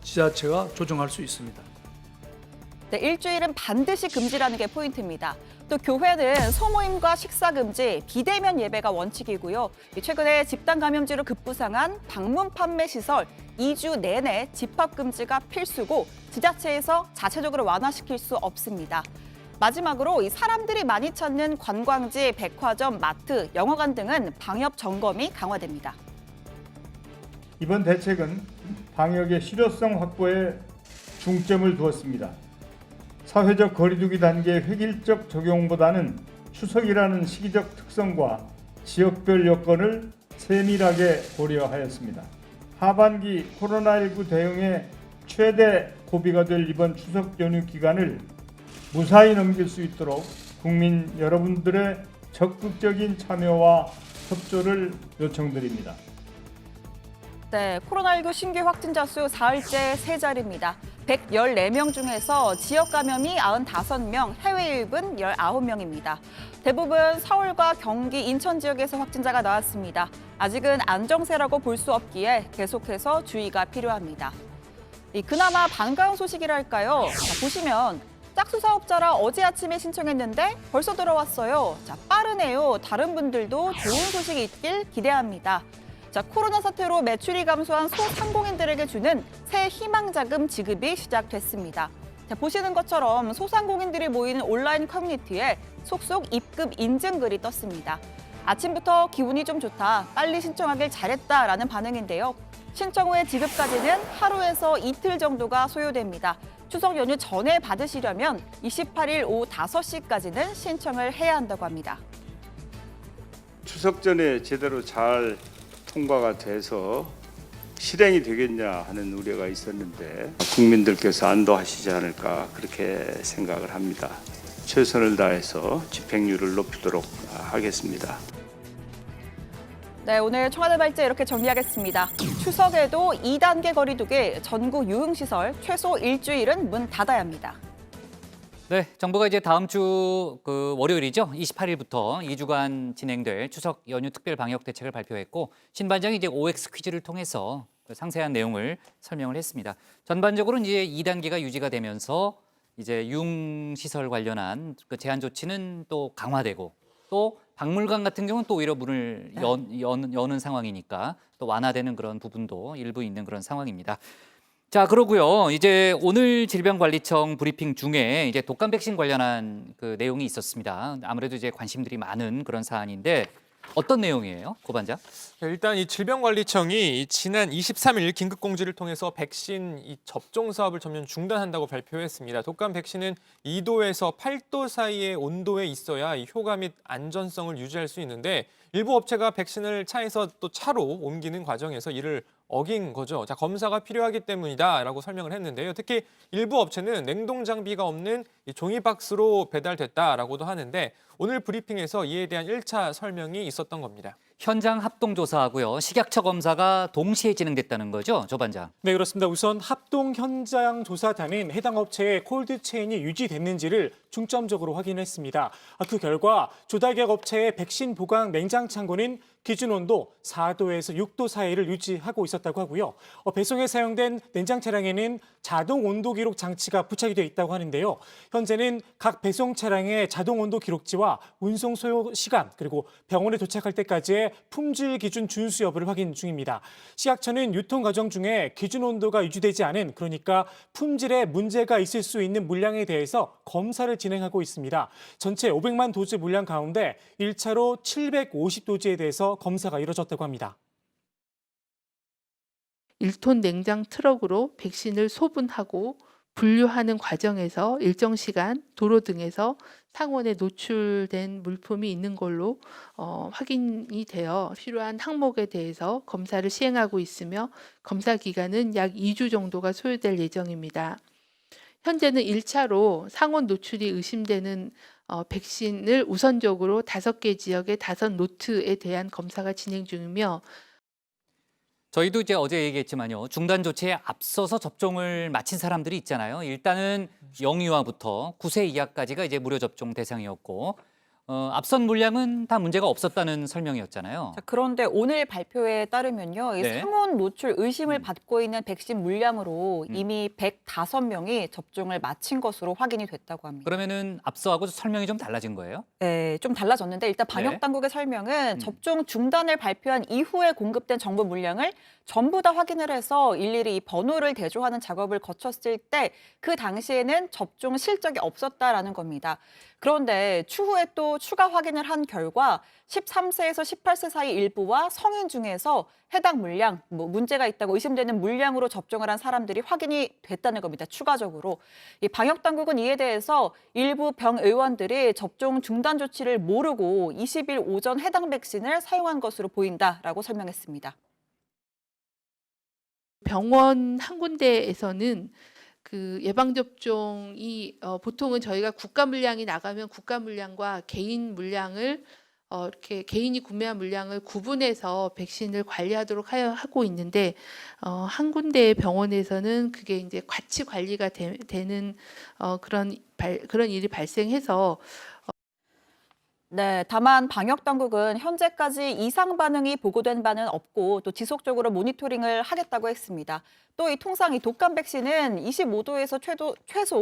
지자체가 조정할 수 있습니다. 네, 일주일은 반드시 금지라는 게 포인트입니다. 또 교회는 소모임과 식사 금지, 비대면 예배가 원칙이고요. 최근에 집단 감염지로 급부상한 방문 판매 시설 2주 내내 집합 금지가 필수고 지자체에서 자체적으로 완화시킬 수 없습니다. 마지막으로 이 사람들이 많이 찾는 관광지, 백화점, 마트, 영화관 등은 방역 점검이 강화됩니다. 이번 대책은 방역의 실효성 확보에 중점을 두었습니다. 사회적 거리두기 단계의 획일적 적용보다는 추석이라는 시기적 특성과 지역별 여건을 세밀하게 고려하였습니다. 하반기 코로나19 대응에 최대 고비가 될 이번 추석 연휴 기간을 무사히 넘길 수 있도록 국민 여러분들의 적극적인 참여와 협조를 요청드립니다. 네, 코로나19 신규 확진자 수 사흘째 세 자리입니다. 114명 중에서 지역 감염이 95명, 해외 유입은 19명입니다. 대부분 서울과 경기, 인천 지역에서 확진자가 나왔습니다. 아직은 안정세라고 볼 수 없기에 계속해서 주의가 필요합니다. 그나마 반가운 소식이랄까요? 자, 보시면 짝수 사업자라 어제 아침에 신청했는데 벌써 들어왔어요. 자, 빠르네요. 다른 분들도 좋은 소식이 있길 기대합니다. 자, 코로나 사태로 매출이 감소한 소상공인들에게 주는 새 희망자금 지급이 시작됐습니다. 자, 보시는 것처럼 소상공인들이 모이는 온라인 커뮤니티에 속속 입금 인증글이 떴습니다. 아침부터 기분이 좀 좋다, 빨리 신청하길 잘했다라는 반응인데요. 신청 후에 지급까지는 하루에서 이틀 정도가 소요됩니다. 추석 연휴 전에 받으시려면 28일 오후 5시까지는 신청을 해야 한다고 합니다. 추석 전에 제대로 잘 통과가 돼서 실행이 되겠냐 하는 우려가 있었는데 국민들께서 안도하시지 않을까 그렇게 생각을 합니다. 최선을 다해서 집행률을 높이도록 하겠습니다. 네, 오늘 청와대 발제 이렇게 정리하겠습니다. 추석에도 2단계 거리두기 전국 유흥시설 최소 일주일은 문 닫아야 합니다. 네, 정부가 이제 다음 주 월요일이죠. 28일부터 2주간 진행될 추석 연휴 특별 방역 대책을 발표했고 신반장이 이제 OX 퀴즈를 통해서 상세한 내용을 설명을 했습니다. 전반적으로는 이제 2단계가 유지가 되면서 이제 유흥시설 관련한 제한 조치는 또 강화되고 또 박물관 같은 경우는 또 오히려 문을 여는 상황이니까 또 완화되는 그런 부분도 일부 있는 그런 상황입니다. 자, 그러고요. 이제 오늘 질병관리청 브리핑 중에 이제 독감 백신 관련한 그 내용이 있었습니다. 아무래도 이제 관심들이 많은 그런 사안인데 어떤 내용이에요, 고 반장? 일단 이 질병관리청이 지난 23일 긴급공지를 통해서 백신 이 접종 사업을 전면 중단한다고 발표했습니다. 독감 백신은 2도에서 8도 사이의 온도에 있어야 이 효과 및 안전성을 유지할 수 있는데 일부 업체가 백신을 차에서 또 차로 옮기는 과정에서 이를 어긴 거죠. 자, 검사가 필요하기 때문이다라고 설명을 했는데요. 특히 일부 업체는 냉동 장비가 없는 이 종이 박스로 배달됐다라고도 하는데 오늘 브리핑에서 이에 대한 1차 설명이 있었던 겁니다. 현장 합동 조사하고요. 식약처 검사가 동시에 진행됐다는 거죠, 조 반장? 네, 그렇습니다. 우선 합동 현장 조사단은 해당 업체의 콜드체인이 유지됐는지를 중점적으로 확인했습니다. 그 결과 조달객 업체의 백신 보관 냉장 창고는 기준 온도 4도에서 6도 사이를 유지하고 있었다고 하고요. 배송에 사용된 냉장 차량에는 자동 온도 기록 장치가 부착이 되어 있다고 하는데요. 현재는 각 배송 차량의 자동 온도 기록지와 운송 소요 시간 그리고 병원에 도착할 때까지의 품질 기준 준수 여부를 확인 중입니다. 식약처는 유통 과정 중에 기준 온도가 유지되지 않은 그러니까 품질에 문제가 있을 수 있는 물량에 대해서 검사를 진행하고 있습니다. 전체 500만 도즈 물량 가운데 1차로 750도즈에 대해서 검사가 이뤄졌다고 합니다. 1톤 냉장 트럭으로 백신을 소분하고 분류하는 과정에서 일정 시간 도로 등에서 상온에 노출된 물품이 있는 걸로 확인이 되어 필요한 항목에 대해서 검사를 시행하고 있으며 검사 기간은 약 2주 정도가 소요될 예정입니다. 현재는 1차로 상온 노출이 의심되는 백신을 우선적으로 5개 지역의 5로트에 대한 검사가 진행 중이며 저희도 이제 어제 얘기했지만요. 중단 조치에 앞서서 접종을 마친 사람들이 있잖아요. 일단은 영유아부터 9세 이하까지가 이제 무료 접종 대상이었고 앞선 물량은 다 문제가 없었다는 설명이었잖아요. 자, 그런데 오늘 발표에 따르면요. 이 네. 상온 노출 의심을 받고 있는 백신 물량으로 이미 105명이 접종을 마친 것으로 확인이 됐다고 합니다. 그러면은 앞서하고 설명이 좀 달라진 거예요? 네, 좀 달라졌는데 일단 네. 방역 당국의 설명은 접종 중단을 발표한 이후에 공급된 정부 물량을 전부 다 확인을 해서 일일이 이 번호를 대조하는 작업을 거쳤을 때 그 당시에는 접종 실적이 없었다라는 겁니다. 그런데 추후에 또 추가 확인을 한 결과 13세에서 18세 사이 일부와 성인 중에서 해당 물량, 문제가 있다고 의심되는 물량으로 접종을 한 사람들이 확인이 됐다는 겁니다. 추가적으로. 이 방역 당국은 이에 대해서 일부 병의원들이 접종 중단 조치를 모르고 20일 오전 해당 백신을 사용한 것으로 보인다라고 설명했습니다. 병원 한 군데에서는 그 예방접종이 보통은 저희가 국가 물량이 나가면 국가 물량과 개인 물량을 이렇게 개인이 구매한 물량을 구분해서 백신을 관리하도록 하고 있는데 한 군데의 병원에서는 그게 이제 같이 관리가 되는 그런 일이 발생해서 네, 다만 방역 당국은 현재까지 이상 반응이 보고된 바는 없고 또 지속적으로 모니터링을 하겠다고 했습니다. 또 이 통상 이 독감 백신은 25도에서 최소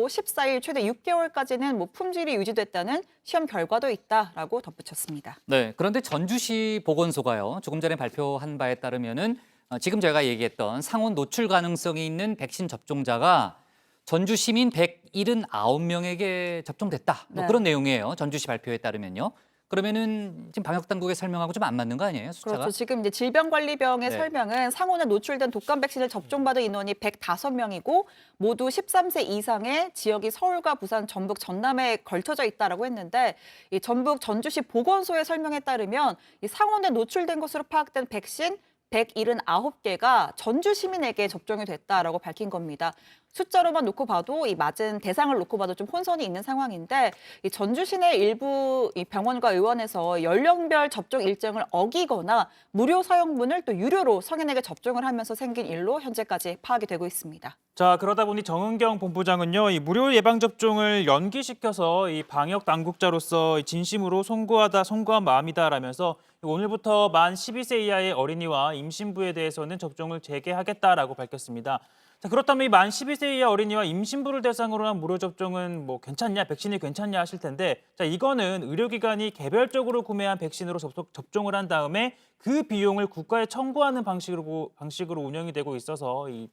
14일, 최대 6개월까지는 품질이 유지됐다는 시험 결과도 있다라고 덧붙였습니다. 네, 그런데 전주시 보건소가요. 조금 전에 발표한 바에 따르면은 지금 제가 얘기했던 상온 노출 가능성이 있는 백신 접종자가 전주 시민 179명에게 접종됐다. 네. 그런 내용이에요. 전주시 발표에 따르면요. 그러면은 지금 방역 당국의 설명하고 좀 안 맞는 거 아니에요, 숫자가? 그렇죠. 지금 이제 질병관리병의 네. 설명은 상온에 노출된 독감 백신을 접종받은 인원이 105명이고 모두 13세 이상의 지역이 서울과 부산, 전북, 전남에 걸쳐져 있다라고 했는데 이 전북 전주시 보건소의 설명에 따르면 이 상온에 노출된 것으로 파악된 백신 179개가 전주 시민에게 접종이 됐다라고 밝힌 겁니다. 숫자로만 놓고 봐도 이 맞은 대상을 놓고 봐도 좀 혼선이 있는 상황인데 이 전주 시내 일부 이 병원과 의원에서 연령별 접종 일정을 어기거나 무료 사용분을 또 유료로 성인에게 접종을 하면서 생긴 일로 현재까지 파악이 되고 있습니다. 자, 그러다 보니 정은경 본부장은요, 이 무료 예방 접종을 연기시켜서 이 방역 당국자로서 진심으로 송구한 마음이다라면서 오늘부터 만 12세 이하의 어린이와 임신부에 대해서는 접종을 재개하겠다라고 밝혔습니다. 자, 그렇다면 이 만 12세 이하 어린이와 임신부를 대상으로 한 무료 접종은 뭐 괜찮냐, 백신이 괜찮냐 하실 텐데, 자, 이거는 의료기관이 개별적으로 구매한 백신으로 접종을 한 다음에 그 비용을 국가에 청구하는 방식으로 운영이 되고 있어서 이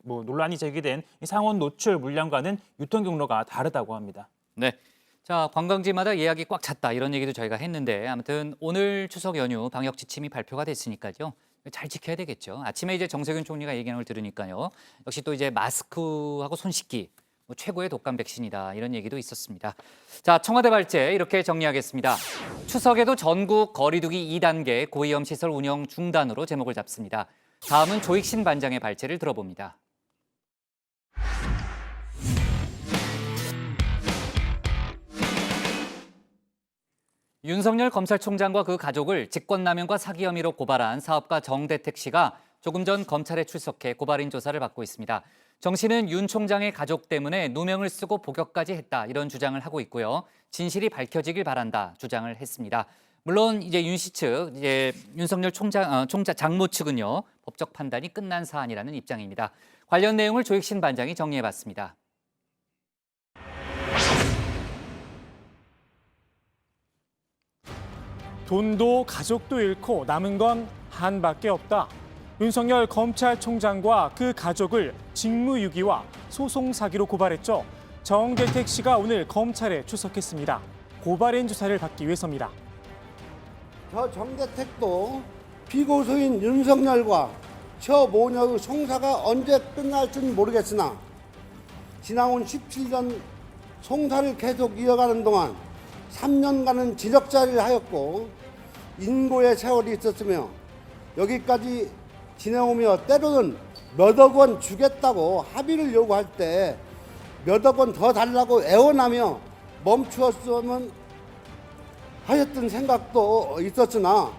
논란이 제기된 이 상온 노출 물량과는 유통 경로가 다르다고 합니다. 네. 자, 관광지마다 예약이 꽉 찼다 이런 얘기도 저희가 했는데 아무튼 오늘 추석 연휴 방역 지침이 발표가 됐으니까요. 잘 지켜야 되겠죠. 아침에 이제 정세균 총리가 얘기하는 걸 들으니까요. 역시 또 이제 마스크하고 손 씻기 최고의 독감 백신이다 이런 얘기도 있었습니다. 자, 청와대 발제 이렇게 정리하겠습니다. 추석에도 전국 거리두기 2단계 고위험 시설 운영 중단으로 제목을 잡습니다. 다음은 조익신 반장의 발제를 들어봅니다. 윤석열 검찰총장과 그 가족을 직권남용과 사기 혐의로 고발한 사업가 정대택 씨가 조금 전 검찰에 출석해 고발인 조사를 받고 있습니다. 정 씨는 윤 총장의 가족 때문에 누명을 쓰고 복역까지 했다 이런 주장을 하고 있고요. 진실이 밝혀지길 바란다 주장을 했습니다. 물론 이제 윤 씨 측, 이제 윤석열 총장 장모 측은요 법적 판단이 끝난 사안이라는 입장입니다. 관련 내용을 조익신 반장이 정리해봤습니다. 돈도 가족도 잃고 남은 건 한밖에 없다. 윤석열 검찰총장과 그 가족을 직무유기와 소송 사기로 고발했죠. 정대택 씨가 오늘 검찰에 출석했습니다. 고발인 조사를 받기 위해서입니다. 저 정대택도 피고소인 윤석열과 저 모녀의 송사가 언제 끝날지는 모르겠으나 지나온 17년 송사를 계속 이어가는 동안 3년간은 지적자를 하였고 인고의 세월이 있었으며 여기까지 지내오며 때로는 몇억 원 주겠다고 합의를 요구할 때 몇억 원 더 달라고 애원하며 멈추었으면 하였던 생각도 있었으나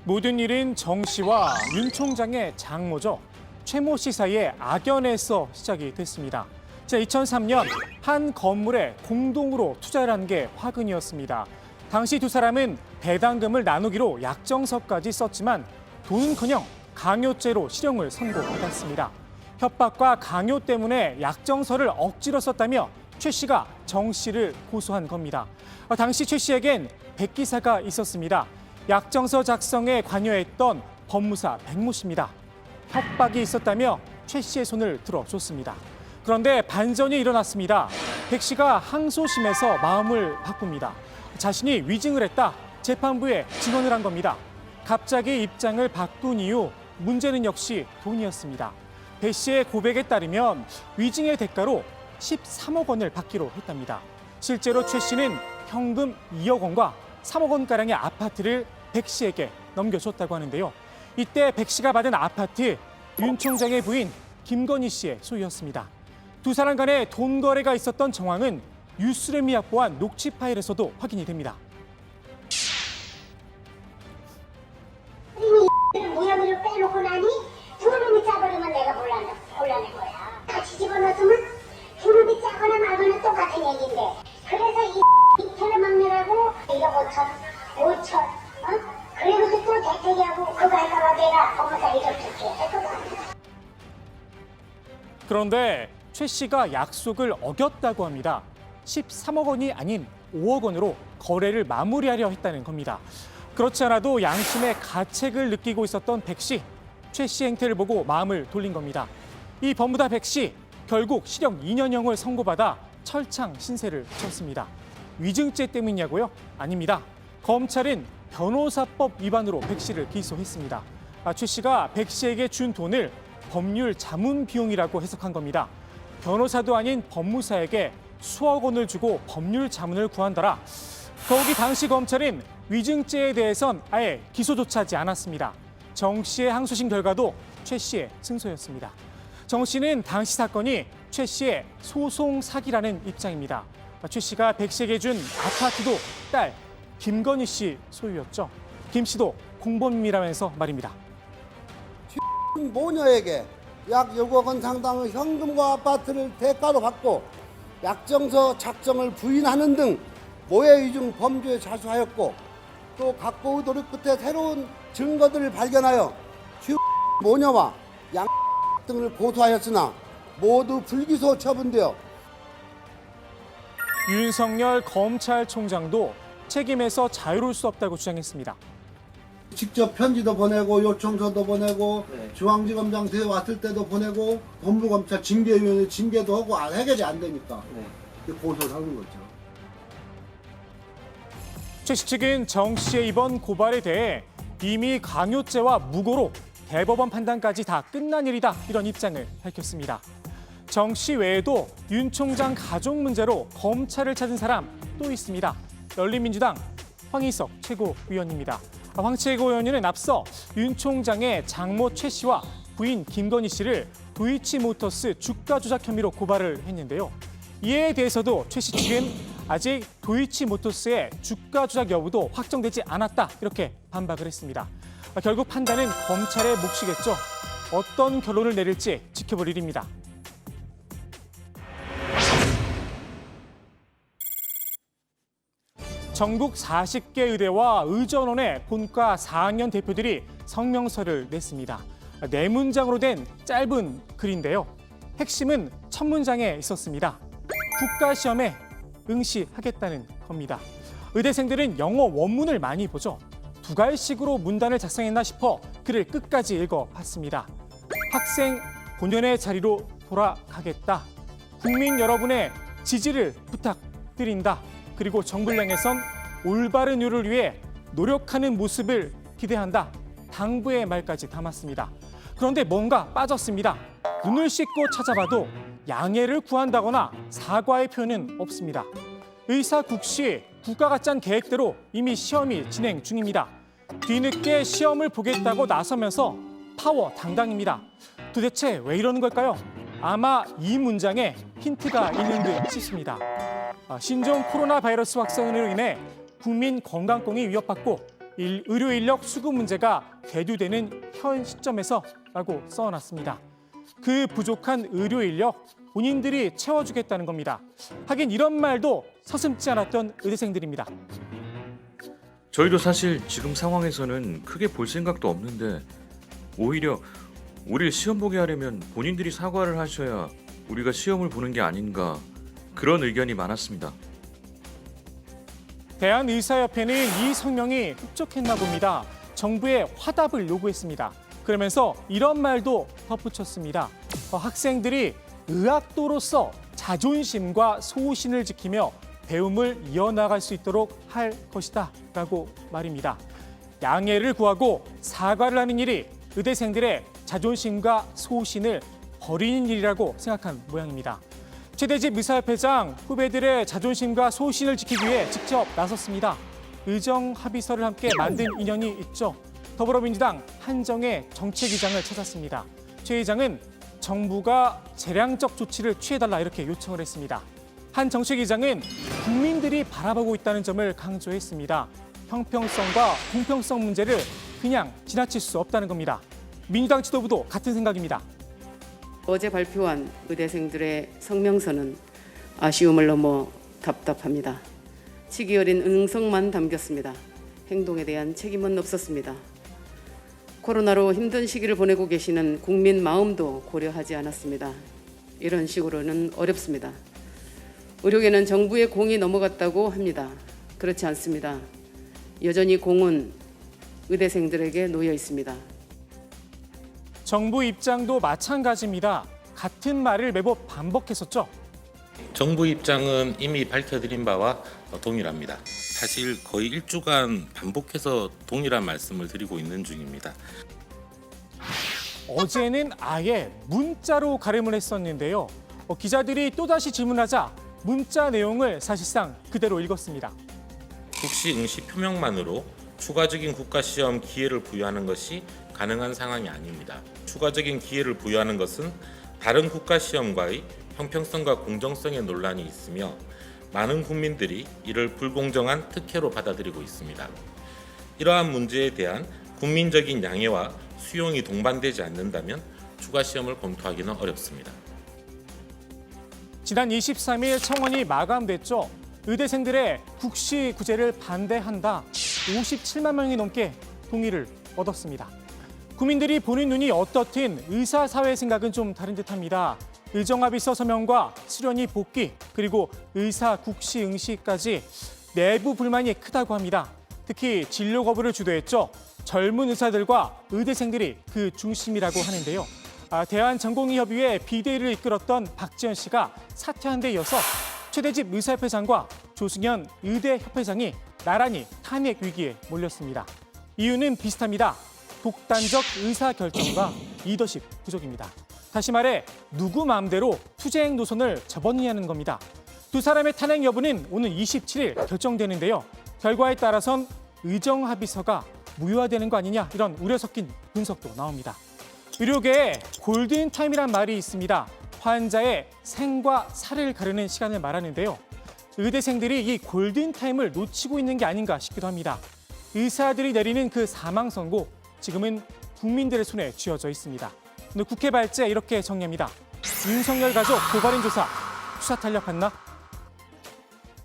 모든 일은 정 씨와 윤 총장의 장모죠. 최모 씨 사이의 악연에서 시작이 됐습니다. 2003년 한 건물에 공동으로 투자를 한 게 화근이었습니다. 당시 두 사람은 배당금을 나누기로 약정서까지 썼지만 돈은커녕 강요죄로 실형을 선고받았습니다. 협박과 강요 때문에 약정서를 억지로 썼다며 최 씨가 정 씨를 고소한 겁니다. 당시 최 씨에겐 백기사가 있었습니다. 약정서 작성에 관여했던 법무사 백모 씨입니다. 협박이 있었다며 최 씨의 손을 들어줬습니다. 그런데 반전이 일어났습니다. 백 씨가 항소심에서 마음을 바꿉니다. 자신이 위증을 했다. 재판부에 증언을 한 겁니다. 갑자기 입장을 바꾼 이유 문제는 역시 돈이었습니다. 백 씨의 고백에 따르면 위증의 대가로 13억 원을 받기로 했답니다. 실제로 최 씨는 현금 2억 원과 3억 원가량의 아파트를 백 씨에게 넘겨줬다고 하는데요. 이때 백 씨가 받은 아파트 윤 총장의 부인 김건희 씨의 소유였습니다. 두 사람 간에 돈 거래가 있었던 정황은 뉴스룸이 확보한 녹취 파일에서도 확인이 됩니다. 무혐의를 빼놓고 나니 두 놈이 짜버리면 내가 곤란한 거야. 같이 집어넣으면 두 놈이 짜거나 말거나 똑같은 얘기인데 그래서 이 tele막내라고 1억 5천 그래놓고 또 대택이하고 그거 할까봐 내가 법무사 1억 줄게 했거든. 그런데 최 씨가 약속을 어겼다고 합니다. 13억 원이 아닌 5억 원으로 거래를 마무리하려 했다는 겁니다. 그렇지 않아도 양심의 가책을 느끼고 있었던 백 씨. 최 씨 행태를 보고 마음을 돌린 겁니다. 이 법무사 백 씨, 결국 실형 2년형을 선고받아 철창 신세를 졌습니다. 위증죄 때문이냐고요? 아닙니다. 검찰은 변호사법 위반으로 백 씨를 기소했습니다. 최 씨가 백 씨에게 준 돈을 법률 자문 비용이라고 해석한 겁니다. 변호사도 아닌 법무사에게 수억 원을 주고 법률 자문을 구한다라. 더욱이 당시 검찰은 위증죄에 대해선 아예 기소조차 하지 않았습니다. 정 씨의 항소심 결과도 최 씨의 승소였습니다. 정 씨는 당시 사건이 최 씨의 소송 사기라는 입장입니다. 최 씨가 백 씨에게 준 아파트도 딸 김건희 씨 소유였죠. 김 씨도 공범이라면서 말입니다. 모녀에게 약 6억 원 상당의 현금과 아파트를 대가로 받고 약정서 작성을 부인하는 등 모해위증 범죄에 자수하였고 또 각고의 노력 끝에 새로운 증거들을 발견하여 모녀와 양 등을 고소하였으나 모두 불기소 처분되어 윤석열 검찰총장도 책임에서 자유로울 수 없다고 주장했습니다. 직접 편지도 보내고 요청서도 보내고 중앙지검장한테 왔을 때도 보내고 법무검찰 징계위원회 징계도 하고 해결이 안 되니까 고소를 하는 거죠. 최 씨 측은 정 씨의 이번 고발에 대해 이미 강요죄와 무고로 대법원 판단까지 다 끝난 일이다 이런 입장을 밝혔습니다. 정 씨 외에도 윤 총장 가족 문제로 검찰을 찾은 사람 또 있습니다. 열린민주당 황희석 최고위원입니다. 황 최고위원은 앞서 윤 총장의 장모 최 씨와 부인 김건희 씨를 도이치모터스 주가 조작 혐의로 고발을 했는데요. 이에 대해서도 최 씨 측은 아직 도이치모터스의 주가 조작 여부도 확정되지 않았다 이렇게 반박을 했습니다. 결국 판단은 검찰의 몫이겠죠. 어떤 결론을 내릴지 지켜볼 일입니다. 전국 40개 의대와 의전원의 본과 4학년 대표들이 성명서를 냈습니다. 4문장으로 된 짧은 글인데요. 핵심은 첫 문장에 있었습니다. 국가시험에 응시하겠다는 겁니다. 의대생들은 영어 원문을 많이 보죠. 두갈식으로 문단을 작성했나 싶어 글을 끝까지 읽어봤습니다. 학생 본연의 자리로 돌아가겠다. 국민 여러분의 지지를 부탁드린다. 그리고 정불량에선 올바른 이유를 위해 노력하는 모습을 기대한다. 당부의 말까지 담았습니다. 그런데 뭔가 빠졌습니다. 눈을 씻고 찾아봐도 양해를 구한다거나 사과의 표현은 없습니다. 의사국시 국가가 짠 계획대로 이미 시험이 진행 중입니다. 뒤늦게 시험을 보겠다고 나서면서 파워 당당입니다. 도대체 왜 이러는 걸까요? 아마 이 문장에 힌트가 있는 듯 싶습니다. 신종 코로나 바이러스 확산으로 인해 국민 건강권이 위협받고 의료 인력 수급 문제가 대두되는 현 시점에서라고 써놨습니다. 그 부족한 의료 인력 본인들이 채워주겠다는 겁니다. 하긴 이런 말도 서슴지 않았던 의대생들입니다. 저희도 사실 지금 상황에서는 크게 볼 생각도 없는데 오히려 우리를 시험 보게 하려면 본인들이 사과를 하셔야 우리가 시험을 보는 게 아닌가 그런 의견이 많았습니다. 대한의사협회는 이 성명이 흡족했나 봅니다. 정부에 화답을 요구했습니다. 그러면서 이런 말도 덧붙였습니다. 학생들이 의학도로서 자존심과 소신을 지키며 배움을 이어나갈 수 있도록 할 것이다 라고 말입니다. 양해를 구하고 사과를 하는 일이 의대생들의 자존심과 소신을 버리는 일이라고 생각한 모양입니다. 최대집 의사협회장 후배들의 자존심과 소신을 지키기 위해 직접 나섰습니다. 의정 합의서를 함께 만든 인연이 있죠. 더불어민주당 한정혜 정책위장을 찾았습니다. 최 의장은 정부가 재량적 조치를 취해달라 이렇게 요청을 했습니다. 한 정책위장은 국민들이 바라보고 있다는 점을 강조했습니다. 형평성과 공평성 문제를 그냥 지나칠 수 없다는 겁니다. 민주당 지도부도 같은 생각입니다. 어제 발표한 의대생들의 성명서는 아쉬움을 넘어 답답합니다. 치기 어린 응성만 담겼습니다. 행동에 대한 책임은 없었습니다. 코로나로 힘든 시기를 보내고 계시는 국민 마음도 고려하지 않았습니다. 이런 식으로는 어렵습니다. 의료계는 정부의 공이 넘어갔다고 합니다. 그렇지 않습니다. 여전히 공은 의대생들에게 놓여 있습니다. 정부 입장도 마찬가지입니다. 같은 말을 매번 반복했었죠. 정부 입장은 이미 밝혀드린 바와 동일합니다. 사실 거의 일주간 반복해서 동일한 말씀을 드리고 있는 중입니다. 어제는 아예 문자로 가름을 했었는데요. 기자들이 또다시 질문하자 문자 내용을 사실상 그대로 읽었습니다. 국시 응시 표명만으로 추가적인 국가시험 기회를 부여하는 것이 가능한 상황이 아닙니다. 추가적인 기회를 부여하는 것은 다른 국가시험과의 형평성과 공정성의 논란이 있으며 많은 국민들이 이를 불공정한 특혜로 받아들이고 있습니다. 이러한 문제에 대한 국민적인 양해와 수용이 동반되지 않는다면 추가 시험을 검토하기는 어렵습니다. 지난 23일 청원이 마감됐죠. 의대생들의 국시 구제를 반대한다. 57만 명이 넘게 동의를 얻었습니다. 국민들이 보는 눈이 어떻든 의사사회 생각은 좀 다른 듯합니다. 의정합의서 서명과 수련이 복귀 그리고 의사 국시 응시까지 내부 불만이 크다고 합니다. 특히 진료 거부를 주도했죠. 젊은 의사들과 의대생들이 그 중심이라고 하는데요. 대한전공의협의회 비대위를 이끌었던 박지원 씨가 사퇴한 데 이어서 최대집 의사협회장과 조승현 의대협회장이 나란히 탄핵 위기에 몰렸습니다. 이유는 비슷합니다. 독단적 의사결정과 리더십 부족입니다. 다시 말해 누구 마음대로 투쟁 노선을 접었느냐는 겁니다. 두 사람의 탄핵 여부는 오늘 27일 결정되는데요. 결과에 따라선 의정합의서가 무효화되는 거 아니냐 이런 우려 섞인 분석도 나옵니다. 의료계에 골든타임이란 말이 있습니다. 환자의 생과 사를 가르는 시간을 말하는데요. 의대생들이 이 골든타임을 놓치고 있는 게 아닌가 싶기도 합니다. 의사들이 내리는 그 사망 선고 지금은 국민들의 손에 쥐어져 있습니다. 오늘 국회 발제 이렇게 정리합니다. 윤석열 가족 고발인 조사 수사 탄력 갔나?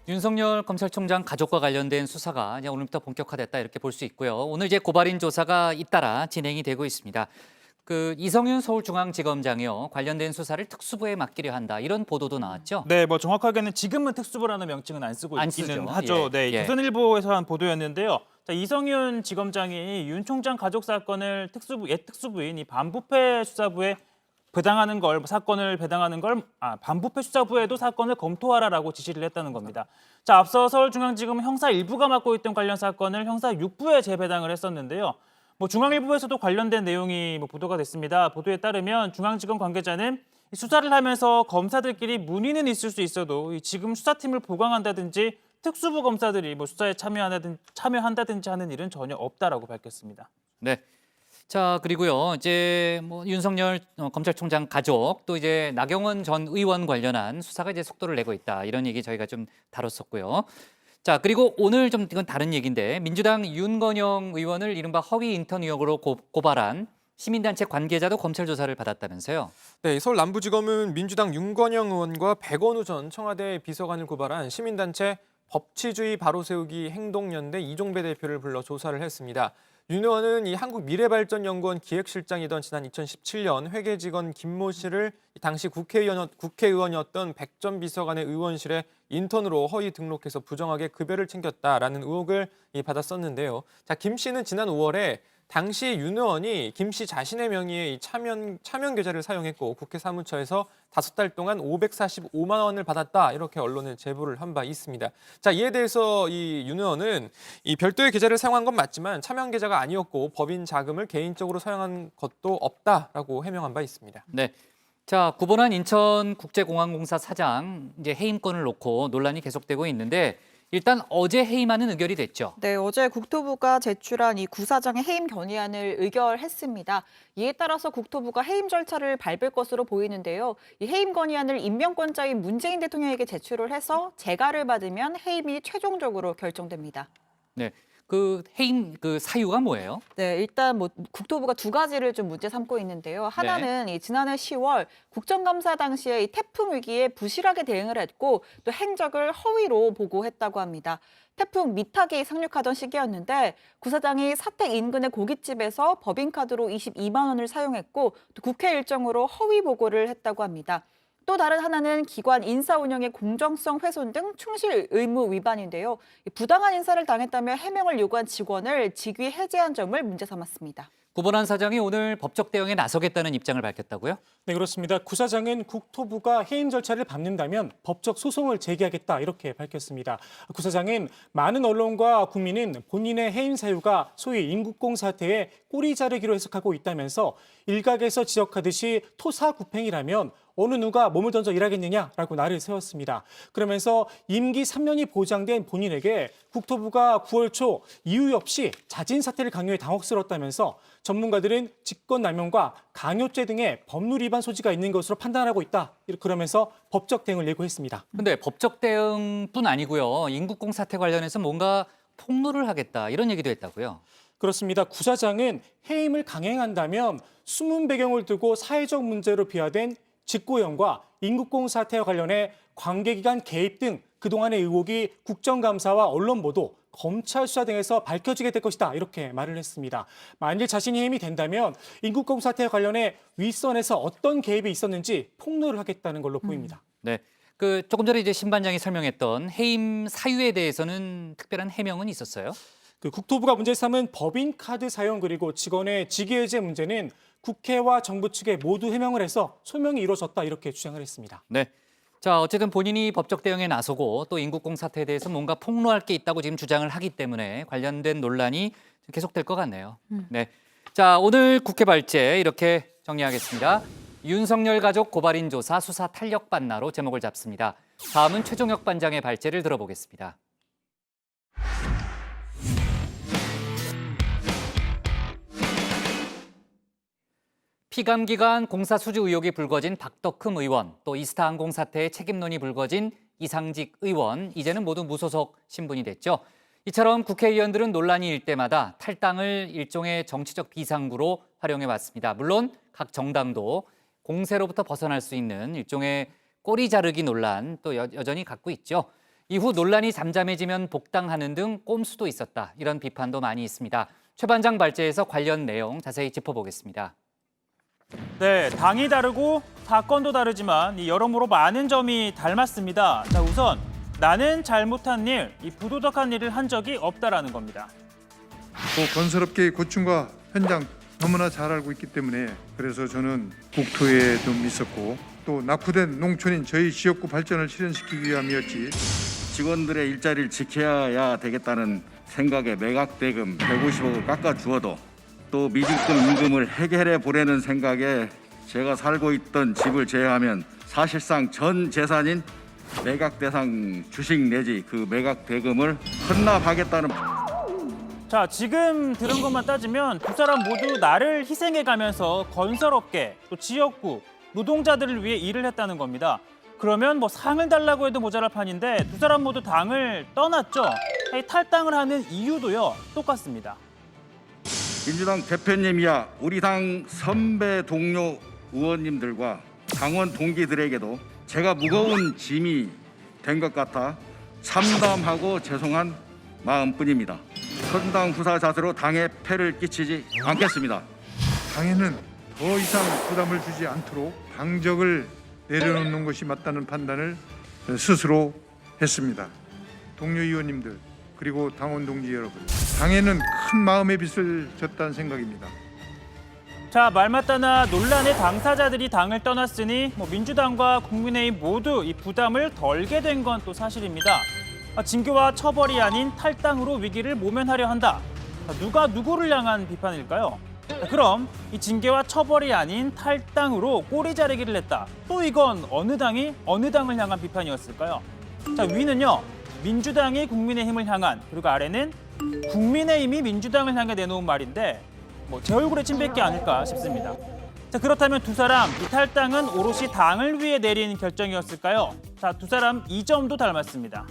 윤석열 검찰총장 가족과 관련된 수사가 이제 오늘부터 본격화됐다 이렇게 볼 수 있고요. 오늘 이제 고발인 조사가 잇따라 진행이 되고 있습니다. 이성윤 서울중앙지검장이요 관련된 수사를 특수부에 맡기려 한다 이런 보도도 나왔죠. 네, 뭐 정확하게는 지금은 특수부라는 명칭은 안 쓰고 안 있기는 쓰죠. 하죠. 예, 네, 예. 조선일보에서 한 보도였는데요. 자, 이성윤 지검장이 윤 총장 가족 사건을 옛 특수부인 이 반부패 수사부에 배당하는 걸 사건을 배당하는 걸 반부패 수사부에도 사건을 검토하라라고 지시를 했다는 겁니다. 자, 앞서 서울중앙지검 형사 1부가 맡고 있던 관련 사건을 형사 6부에 재배당을 했었는데요. 중앙일보에서도 관련된 내용이 보도가 됐습니다. 보도에 따르면 중앙지검 관계자는 수사를 하면서 검사들끼리 문의는 있을 수 있어도 지금 수사팀을 보강한다든지 특수부 검사들이 수사에 참여한다든지 하는 일은 전혀 없다라고 밝혔습니다. 네. 자, 그리고요. 이제 윤석열 검찰총장 가족 또 이제 나경원 전 의원 관련한 수사가 이제 속도를 내고 있다. 이런 얘기 저희가 좀 다뤘었고요. 자, 그리고 오늘 좀 이건 다른 얘기인데 민주당 윤건영 의원을 이른바 허위 인턴 의혹으로 고발한 시민단체 관계자도 검찰 조사를 받았다면서요. 네, 서울 남부지검은 민주당 윤건영 의원과 백원우 전 청와대 비서관을 고발한 시민단체 법치주의 바로세우기 행동연대 이종배 대표를 불러 조사를 했습니다. 윤 의원은 이 한국미래발전연구원 기획실장이던 지난 2017년 회계직원 김모 씨를 당시 국회의원이었던 백 전 비서관의 의원실에 인턴으로 허위 등록해서 부정하게 급여를 챙겼다라는 의혹을 받았었는데요. 자, 김 씨는 지난 5월에 당시 윤 의원이 김 씨 자신의 명의의 이 차명 계좌를 사용했고 국회 사무처에서 5달 동안 545만 원을 받았다 이렇게 언론에 제보를 한 바 있습니다. 자, 이에 대해서 이 윤 의원은 이 별도의 계좌를 사용한 건 맞지만 차명 계좌가 아니었고 법인 자금을 개인적으로 사용한 것도 없다라고 해명한 바 있습니다. 네. 자, 구본환 인천국제공항공사 사장 이제 해임권을 놓고 논란이 계속되고 있는데 일단 어제 해임하는 의결이 됐죠. 네, 어제 국토부가 제출한 이 구사장의 해임 건의안을 의결했습니다. 이에 따라서 국토부가 해임 절차를 밟을 것으로 보이는데요. 이 해임 건의안을 임명권자인 문재인 대통령에게 제출을 해서 재가를 받으면 해임이 최종적으로 결정됩니다. 네. 해임 사유가 뭐예요? 네, 일단 국토부가 두 가지를 좀 문제 삼고 있는데요. 하나는 이 지난해 10월 국정감사 당시에 이 태풍 위기에 부실하게 대응을 했고 또 행적을 허위로 보고했다고 합니다. 태풍 미탁이 상륙하던 시기였는데 구사장이 사택 인근의 고깃집에서 법인카드로 22만 원을 사용했고 또 국회 일정으로 허위 보고를 했다고 합니다. 또 다른 하나는 기관 인사 운영의 공정성 훼손 등 충실 의무 위반인데요. 부당한 인사를 당했다며 해명을 요구한 직원을 직위 해제한 점을 문제 삼았습니다. 구본환 사장이 오늘 법적 대응에 나서겠다는 입장을 밝혔다고요? 네, 그렇습니다. 구 사장은 국토부가 해임 절차를 밟는다면 법적 소송을 제기하겠다 이렇게 밝혔습니다. 구 사장은 많은 언론과 국민은 본인의 해임 사유가 소위 인국공 사태에 꼬리 자르기로 해석하고 있다면서 일각에서 지적하듯이 토사구팽이라면 어느 누가 몸을 던져 일하겠느냐라고 날을 세웠습니다. 그러면서 임기 3년이 보장된 본인에게 국토부가 9월 초 이유 없이 자진 사퇴를 강요해 당혹스럽다면서 전문가들은 직권남용과 강요죄 등의 법률 위반 소지가 있는 것으로 판단하고 있다. 그러면서 법적 대응을 예고했습니다. 근데 법적 대응뿐 아니고요. 인국공 사태 관련해서 뭔가 폭로를 하겠다 이런 얘기도 했다고요. 그렇습니다. 구 사장은 해임을 강행한다면 숨은 배경을 두고 사회적 문제로 비화된 직고형과 인국공 사태와 관련해 관계기관 개입 등 그동안의 의혹이 국정감사와 언론 보도, 검찰 수사 등에서 밝혀지게 될 것이다 이렇게 말을 했습니다. 만일 자신이 해임이 된다면 인국공 사태와 관련해 윗선에서 어떤 개입이 있었는지 폭로를 하겠다는 걸로 보입니다. 네, 조금 전에 이제 신 반장이 설명했던 해임 사유에 대해서는 특별한 해명은 있었어요? 국토부가 문제 삼은 법인카드 사용 그리고 직원의 직위해제 문제는 국회와 정부 측에 모두 해명을 해서 소명이 이루어졌다 이렇게 주장을 했습니다. 네. 자, 어쨌든 본인이 법적 대응에 나서고 또 인국공 사태에 대해서 뭔가 폭로할 게 있다고 지금 주장을 하기 때문에 관련된 논란이 계속될 것 같네요. 네. 자, 오늘 국회 발제 이렇게 정리하겠습니다. 윤석열 가족 고발인 조사 수사 탄력 반나로 제목을 잡습니다. 다음은 최종혁 반장의 발제를 들어보겠습니다. 피감기관 공사 수주 의혹이 불거진 박덕흠 의원, 또 이스타항공 사태의 책임론이 불거진 이상직 의원, 이제는 모두 무소속 신분이 됐죠. 이처럼 국회의원들은 논란이 일 때마다 탈당을 일종의 정치적 비상구로 활용해왔습니다. 물론 각 정당도 공세로부터 벗어날 수 있는 일종의 꼬리 자르기 논란 또 여전히 갖고 있죠. 이후 논란이 잠잠해지면 복당하는 등 꼼수도 있었다. 이런 비판도 많이 있습니다. 최 반장 발제에서 관련 내용 자세히 짚어보겠습니다. 네, 당이 다르고 사건도 다르지만 여러모로 많은 점이 닮았습니다. 자, 우선 나는 잘못한 일, 부도덕한 일을 한 적이 없다라는 겁니다. 건설업계의 고충과 현장 너무나 잘 알고 있기 때문에 그래서 저는 국토에 좀 있었고 또 낙후된 농촌인 저희 지역구 발전을 실현시키기 위함이었지. 직원들의 일자리를 지켜야 되겠다는 생각에 매각대금 150억을 깎아주어도 또 미직금 임금을 해결해 보려는 생각에 제가 살고 있던 집을 제외하면 사실상 전 재산인 매각 대상 주식 내지 그 매각 대금을 헌납하겠다는. 자, 지금 들은 것만 따지면 두 사람 모두 나를 희생해가면서 건설업계, 또 지역구, 노동자들을 위해 일을 했다는 겁니다. 그러면 상을 달라고 해도 모자랄 판인데 두 사람 모두 당을 떠났죠. 탈당을 하는 이유도요, 똑같습니다. 민주당 대표님이야 우리 당 선배 동료 의원님들과 당원 동기들에게도 제가 무거운 짐이 된 것 같아 참담하고 죄송한 마음뿐입니다. 선당 후사 자세로 당에 폐를 끼치지 않겠습니다. 당에는 더 이상 부담을 주지 않도록 당적을 내려놓는 것이 맞다는 판단을 스스로 했습니다. 동료 의원님들 그리고 당원 동지 여러분, 당에는 큰 마음의 빚을 졌다는 생각입니다. 자, 말 맞다나 논란의 당사자들이 당을 떠났으니 민주당과 국민의힘 모두 이 부담을 덜게 된 건 또 사실입니다. 징계와 처벌이 아닌 탈당으로 위기를 모면하려 한다. 누가 누구를 향한 비판일까요? 그럼 이 징계와 처벌이 아닌 탈당으로 꼬리 자르기를 했다. 또 이건 어느 당이 어느 당을 향한 비판이었을까요? 자, 위는요, 민주당이 국민의힘을 향한, 그리고 아래는 국민의힘이 민주당을 향해 내놓은 말인데 제 얼굴에 침 뱉기 아닐까 싶습니다. 자, 그렇다면 두 사람 이 탈당은 오롯이 당을 위해 내린 결정이었을까요? 자, 두 사람 이 점도 닮았습니다.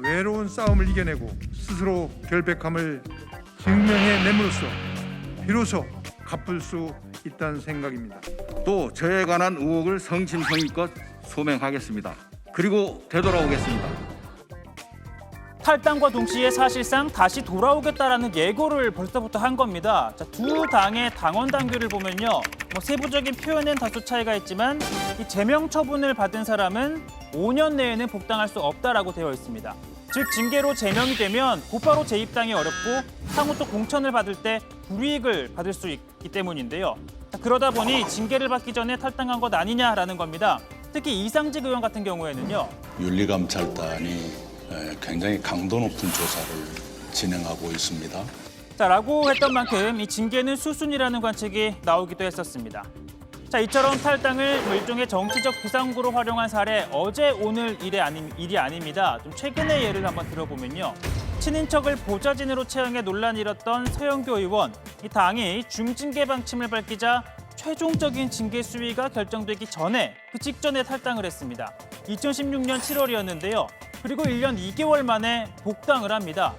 외로운 싸움을 이겨내고 스스로 결백함을 증명해냄으로써 비로소 갚을 수 있다는 생각입니다. 또 저에 관한 의혹을 성심성의껏 소명하겠습니다. 그리고 되돌아오겠습니다. 탈당과 동시에 사실상 다시 돌아오겠다라는 예고를 벌써부터 한 겁니다. 자, 두 당의 당원 당규를 보면요, 세부적인 표현엔 다소 차이가 있지만 이 제명 처분을 받은 사람은 5년 내에는 복당할 수 없다라고 되어 있습니다. 즉 징계로 제명이 되면 곧바로 재입당이 어렵고 향후 또 공천을 받을 때 불이익을 받을 수 있기 때문인데요. 그러다 보니 징계를 받기 전에 탈당한 것 아니냐라는 겁니다. 특히 이상직 의원 같은 경우에는요. 윤리감찰단이 굉장히 강도 높은 조사를 진행하고 있습니다. 자, 라고 했던 만큼 이 징계는 수순이라는 관측이 나오기도 했었습니다. 자, 이처럼 탈당을 일종의 정치적 비상구로 활용한 사례 어제 오늘 일이 아닙니다. 좀 최근의 예를 한번 들어보면요. 친인척을 보좌진으로 채용해 논란이 일었던 서영교 의원. 이 당이 중징계 방침을 밝히자 최종적인 징계 수위가 결정되기 전에 그 직전에 탈당을 했습니다. 2016년 7월이었는데요. 그리고 1년 2개월 만에 복당을 합니다.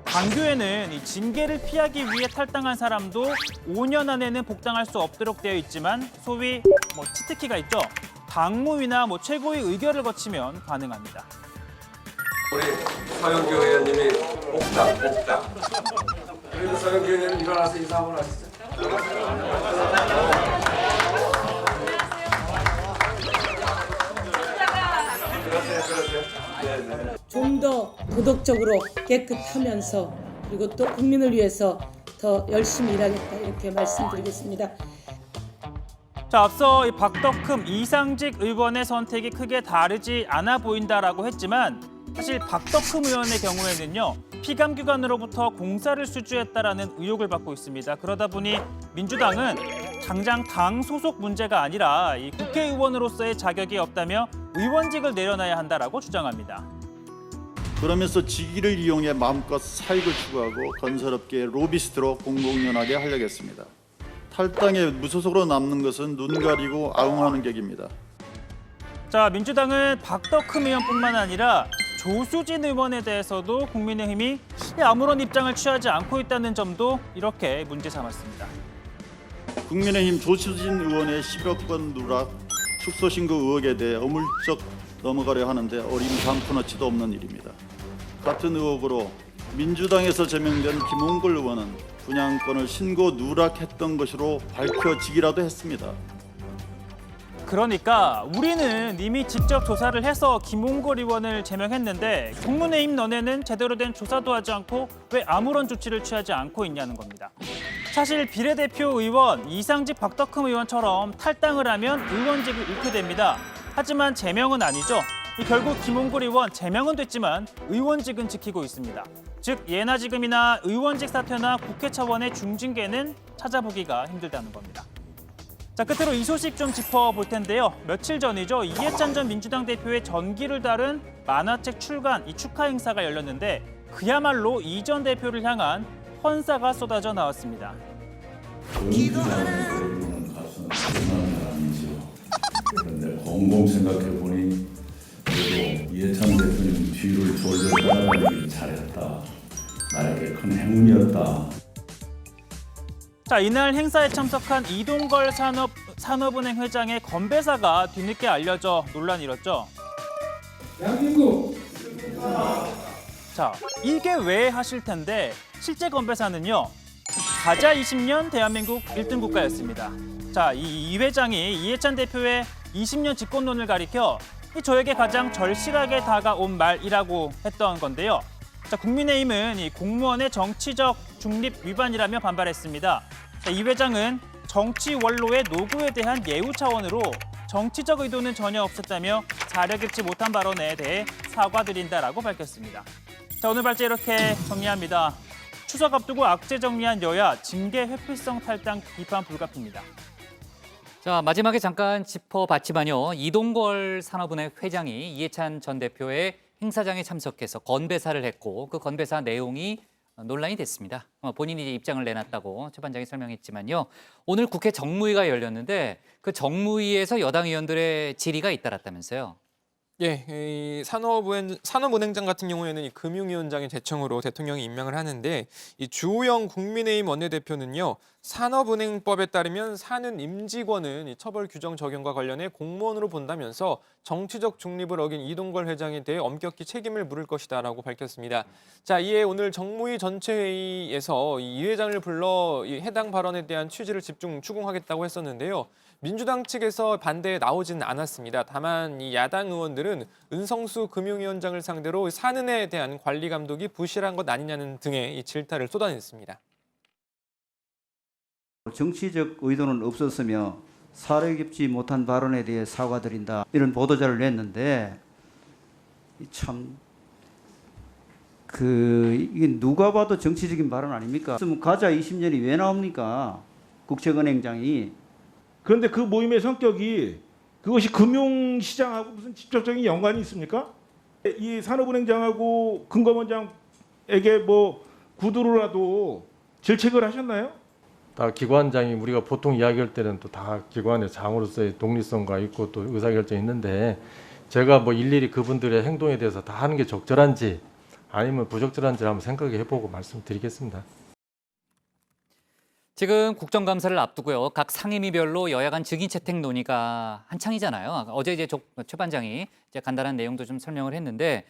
당교에는 이 징계를 피하기 위해 탈당한 사람도 5년 안에는 복당할 수 없도록 되어 있지만 소위 치트키가 있죠. 당무위나 최고위 의결을 거치면 가능합니다. 우리 서영교 의원님이 복당. 그래서 서영교 의원님 일어나서 인사 한번 하시죠. 좀 더 도덕적으로 깨끗하면서 그리고 또 국민을 위해서 더 열심히 일하겠다 이렇게 말씀드리겠습니다. 자, 앞서 이 박덕흠, 이상직 의원의 선택이 크게 다르지 않아 보인다라고 했지만 사실 박덕흠 의원의 경우에는요. 피감기관으로부터 공사를 수주했다라는 의혹을 받고 있습니다. 그러다 보니 민주당은 당장 당 소속 문제가 아니라 이 국회의원으로서의 자격이 없다며 의원직을 내려놔야 한다라고 주장합니다. 그러면서 직위를 이용해 마음껏 사익을 추구하고 건설업계의 로비스트로 공공연하게 하려고 했습니다. 탈당에 무소속으로 남는 것은 눈 가리고 아웅하는 격입니다. 자, 민주당은 박덕흠 의원뿐만 아니라 조수진 의원에 대해서도 국민의힘이 아무런 입장을 취하지 않고 있다는 점도 이렇게 문제 삼았습니다. 국민의힘 조수진 의원의 10여 건 누락, 축소신고 의혹에 대해 어물쩍 넘어가려 하는데 어림상푼어치도 없는 일입니다. 같은 의혹으로 민주당에서 제명된 김홍걸 의원은 분양권을 신고 누락했던 것으로 밝혀지기라도 했습니다. 그러니까 우리는 이미 직접 조사를 해서 김홍걸 의원을 제명했는데 국민의힘 너네는 제대로 된 조사도 하지 않고 왜 아무런 조치를 취하지 않고 있냐는 겁니다. 사실 비례대표 의원 이상직 박덕흠 의원처럼 탈당을 하면 의원직을 잃게 됩니다. 하지만 제명은 아니죠. 결국 김홍걸 의원 제명은 됐지만 의원직은 지키고 있습니다. 즉 예나 지금이나 의원직 사퇴나 국회 차원의 중징계는 찾아보기가 힘들다는 겁니다. 자, 끝으로 이 소식 좀 짚어볼 텐데요. 며칠 전이죠. 이해찬 전 민주당 대표의 전기를 다룬 만화책 출간 이 축하 행사가 열렸는데 그야말로 이 전 대표를 향한 헌사가 쏟아져 나왔습니다. 그런데 곰곰 생각해 보니 그래도 이해찬 대표님 뒤를 졸졸 따라다니기 잘했다. 나에게 큰 행운이었다. 자, 이날 행사에 참석한 이동걸 산업은행 회장의 건배사가 뒤늦게 알려져 논란이 일었죠. 대한민국. 자, 이게 왜 하실 텐데 실제 건배사는요. 가자 20년 대한민국 1등 국가였습니다. 자, 이 회장이 이해찬 대표의 20년 집권론을 가리켜 저에게 가장 절실하게 다가온 말이라고 했던 건데요. 자, 국민의힘은 이 공무원의 정치적 중립 위반이라며 반발했습니다. 자, 이 회장은 정치 원로의 노고에 대한 예우 차원으로 정치적 의도는 전혀 없었다며 자력 있지 못한 발언에 대해 사과드린다라고 밝혔습니다. 자, 오늘 발제 이렇게 정리합니다. 추석 앞두고 악재 정리한 여야 징계 회피성 탈당 비판 불가피입니다. 자, 마지막에 잠깐 짚어봤지만요. 이동걸 산업은행 회장이 이해찬 전 대표의 행사장에 참석해서 건배사를 했고 그 건배사 내용이 논란이 됐습니다. 본인이 이제 입장을 내놨다고 재판장이 설명했지만요. 오늘 국회 정무위가 열렸는데 그 정무위에서 여당 의원들의 질의가 잇따랐다면서요. 예, 이 산업은행장 같은 경우에는 이 금융위원장의 대청으로 대통령이 임명을 하는데 이 주호영 국민의힘 원내대표는요. 산업은행법에 따르면 사는 임직원은 이 처벌 규정 적용과 관련해 공무원으로 본다면서 정치적 중립을 어긴 이동걸 회장에 대해 엄격히 책임을 물을 것이다라고 밝혔습니다. 자, 이에 오늘 정무위 전체 회의에서 이 회장을 불러 이 해당 발언에 대한 취지를 집중 추궁하겠다고 했었는데요. 민주당 측에서 반대에 나오지는 않았습니다. 다만 이 야당 의원들은 은성수 금융위원장을 상대로 사는에 대한 관리 감독이 부실한 것 아니냐는 등의 이 질타를 쏟아냈습니다. 정치적 의도는 없었으며 사려 깊지 못한 발언에 대해 사과드린다. 이런 보도자를 냈는데 참 이게 누가 봐도 정치적인 발언 아닙니까? 가짜 20년이 왜 나옵니까? 국책은행장이. 그런데 그 모임의 성격이 그것이 금융시장하고 무슨 직접적인 연관이 있습니까? 이 산업은행장하고 금감원장에게 뭐 구두로라도 질책을 하셨나요? 다 기관장이 우리가 보통 이야기할 때는 또 다 기관의 장으로서의 독립성과 있고 또 의사결정이 있는데 제가 뭐 일일이 그분들의 행동에 대해서 다 하는 게 적절한지 아니면 부적절한지 한번 생각해 보고 말씀드리겠습니다. 지금 국정감사를 앞두고요. 각 상임위별로 여야 간 증인 채택 논의가 한창이잖아요. 어제 이제 최 반장이 이제 간단한 내용도 좀 설명을 했는데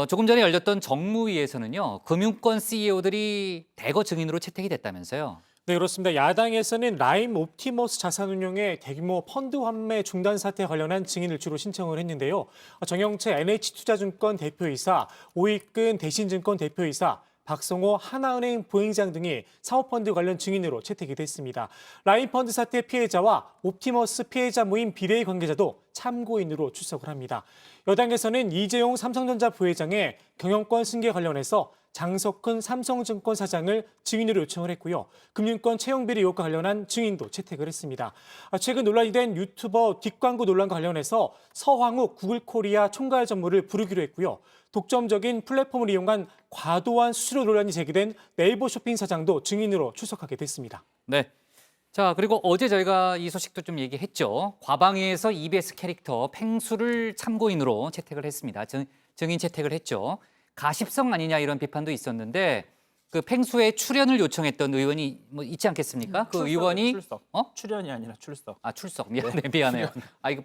조금 전에 열렸던 정무위에서는요. 금융권 CEO들이 대거 증인으로 채택이 됐다면서요. 네, 그렇습니다. 야당에서는 라임 옵티머스 자산운용의 대규모 펀드 환매 중단 사태 관련한 증인을 주로 신청을 했는데요. 정영채 NH투자증권 대표이사, 오익근 대신증권 대표이사, 박성호 하나은행 부행장 등이 사모펀드 관련 증인으로 채택이 됐습니다. 라임펀드 사태 피해자와 옵티머스 피해자 모임 비례 관계자도 참고인으로 출석을 합니다. 여당에서는 이재용 삼성전자 부회장의 경영권 승계 관련해서 장석훈 삼성증권 사장을 증인으로 요청을 했고요. 금융권 채용비리 의혹과 관련한 증인도 채택을 했습니다. 최근 논란이 된 유튜버 뒷광고 논란과 관련해서 서황욱 구글코리아 총괄 전무를 부르기로 했고요. 독점적인 플랫폼을 이용한 과도한 수수료 논란이 제기된 네이버 쇼핑 사장도 증인으로 출석하게 됐습니다. 네. 자, 그리고 어제 저희가 이 소식도 좀 얘기했죠. 과방위에서 EBS 캐릭터 팽수를 참고인으로 채택을 했습니다. 증인 채택을 했죠. 가십성 아니냐 이런 비판도 있었는데 그 팽수의 출연을 요청했던 의원이 뭐 있지 않겠습니까? 그 의원이 출연이 아니라 출석. 아, 출석. 미안해요. 아, 이거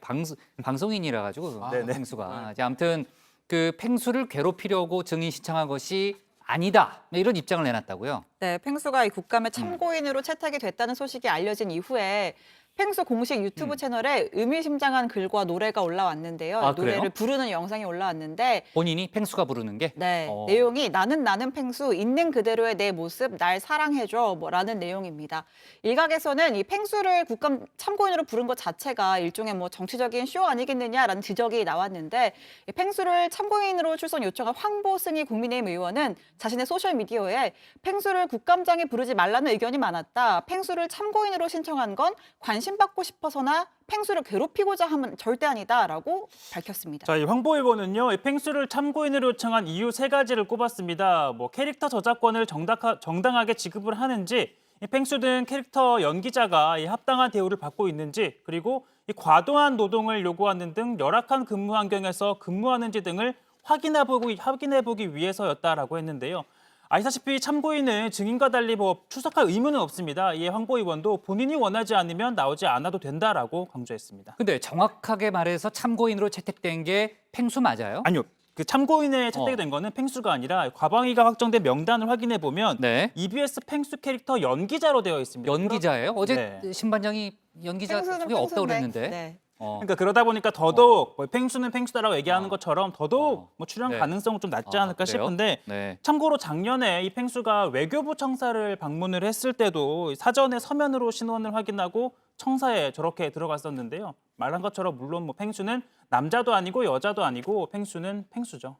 방송인이라 가지고 팽수가. 자, 아무튼 그 팽수를 괴롭히려고 증인 신청한 것이 아니다. 이런 입장을 내놨다고요. 네, 팽수가 이 국감에 참고인으로 채택이 됐다는 소식이 알려진 이후에 팽수 공식 유튜브 채널에 의미심장한 글과 노래가 올라왔는데요. 노래를 부르는 영상이 올라왔는데 본인이 팽수가 부르는 게? 네, 내용이 나는 팽수, 있는 그대로의 내 모습, 날 사랑해줘 라는 내용입니다. 일각에서는 이 팽수를 국감 참고인으로 부른 것 자체가 일종의 뭐 정치적인 쇼 아니겠느냐라는 지적이 나왔는데 이 팽수를 참고인으로 출석 요청한 황보승희 국민의힘 의원은 자신의 소셜미디어에 팽수를 국감장에 부르지 말라는 의견이 많았다. 팽수를 참고인으로 신청한 건 관심 받고 싶어서나 팽수를 괴롭히고자 하면 절대 아니다라고 밝혔습니다. 자, 이 황보 의원은요, 이 팽수를 참고인으로 요청한 이유 3가지를 꼽았습니다. 뭐 캐릭터 저작권을 정당하게 지급을 하는지, 이 팽수 등 캐릭터 연기자가 이 합당한 대우를 받고 있는지, 그리고 이 과도한 노동을 요구하는 등 열악한 근무 환경에서 근무하는지 등을 확인해보기 위해서였다라고 했는데요. 아시다시피 참고인은 증인과 달리 뭐 출석할 의무는 없습니다. 이에 황보 의원도 본인이 원하지 않으면 나오지 않아도 된다라고 강조했습니다. 근데 정확하게 말해서 참고인으로 채택된 게 팽수 맞아요? 아니요. 그 참고인에 채택된 거는 팽수가 아니라 과방위가 확정된 명단을 확인해 보면 EBS 팽수 캐릭터 연기자로 되어 있습니다. 연기자예요? 어제 신 반장이 연기자 속에 없다고 그랬는데. 그러니까 그러다 보니까 더더욱 뭐 팽수는 팽수다라고 얘기하는 것처럼 더더욱 뭐 출연 가능성은 좀 낮지 않을까 싶은데 참고로 작년에 이 팽수가 외교부 청사를 방문을 했을 때도 사전에 서면으로 신원을 확인하고 청사에 저렇게 들어갔었는데요. 말한 것처럼 물론 뭐 팽수는 남자도 아니고 여자도 아니고 팽수는 팽수죠.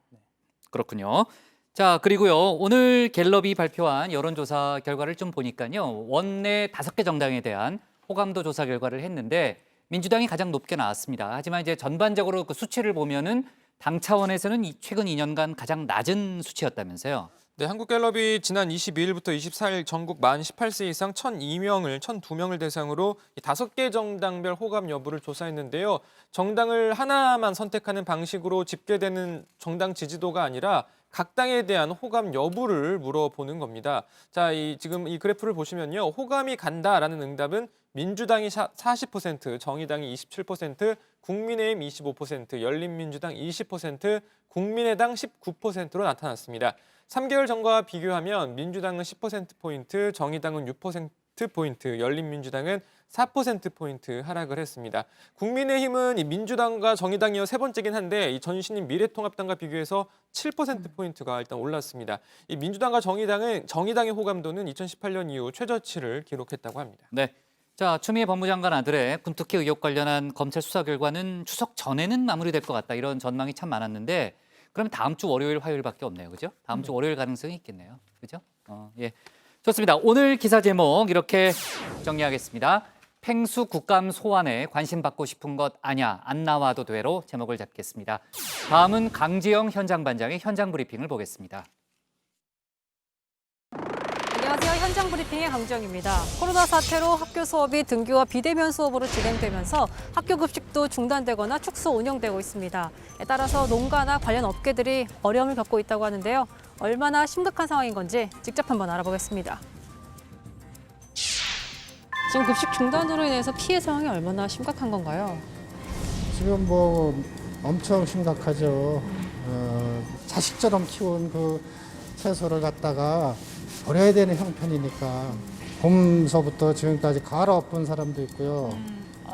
그렇군요. 자, 그리고요. 오늘 갤럽이 발표한 여론조사 결과를 좀 보니까요. 원내 5개 정당에 대한 호감도 조사 결과를 했는데 민주당이 가장 높게 나왔습니다. 하지만 이제 전반적으로 그 수치를 보면은 당 차원에서는 최근 2년간 가장 낮은 수치였다면서요. 네, 한국갤럽이 지난 22일부터 24일 전국 만 18세 이상 1,002명을 대상으로 5개 정당별 호감 여부를 조사했는데요. 정당을 하나만 선택하는 방식으로 집계되는 정당 지지도가 아니라 각 당에 대한 호감 여부를 물어보는 겁니다. 자, 지금 이 그래프를 보시면요. 호감이 간다라는 응답은 민주당이 40%, 정의당이 27%, 국민의힘 25%, 열린민주당 20%, 국민의당 19%로 나타났습니다. 3개월 전과 비교하면 민주당은 10%포인트, 정의당은 6% 5%포인트, 열린민주당은 4%포인트 하락을 했습니다. 국민의힘은 이 민주당과 정의당 이어 세 번째긴 한데 이 전신인 미래통합당과 비교해서 7%포인트가 일단 올랐습니다. 이 민주당과 정의당의 호감도는 2018년 이후 최저치를 기록했다고 합니다. 네. 자, 추미애 법무장관 아들의 군특혜 의혹 관련한 검찰 수사 결과는 추석 전에는 마무리될 것 같다. 이런 전망이 참 많았는데 그러면 다음 주 월요일, 화요일밖에 없네요. 그죠? 다음 주 월요일 가능성이 있겠네요. 그죠? 예. 좋습니다. 오늘 기사 제목 이렇게 정리하겠습니다. 팽수 국감 소환에 관심 받고 싶은 것 아냐, 안 나와도 돼로 제목을 잡겠습니다. 다음은 강지영 현장반장의 현장 브리핑을 보겠습니다. 안녕하세요. 현장 브리핑의 강지영입니다. 코로나 사태로 학교 수업이 등교와 비대면 수업으로 진행되면서 학교 급식도 중단되거나 축소 운영되고 있습니다. 따라서 농가나 관련 업계들이 어려움을 겪고 있다고 하는데요. 얼마나 심각한 상황인 건지 직접 한번 알아보겠습니다. 지금 급식 중단으로 인해서 피해 상황이 얼마나 심각한 건가요? 지금 뭐 엄청 심각하죠. 자식처럼 키운 그 채소를 갖다가 버려야 되는 형편이니까 봄서부터 지금까지 갈아엎은 사람도 있고요.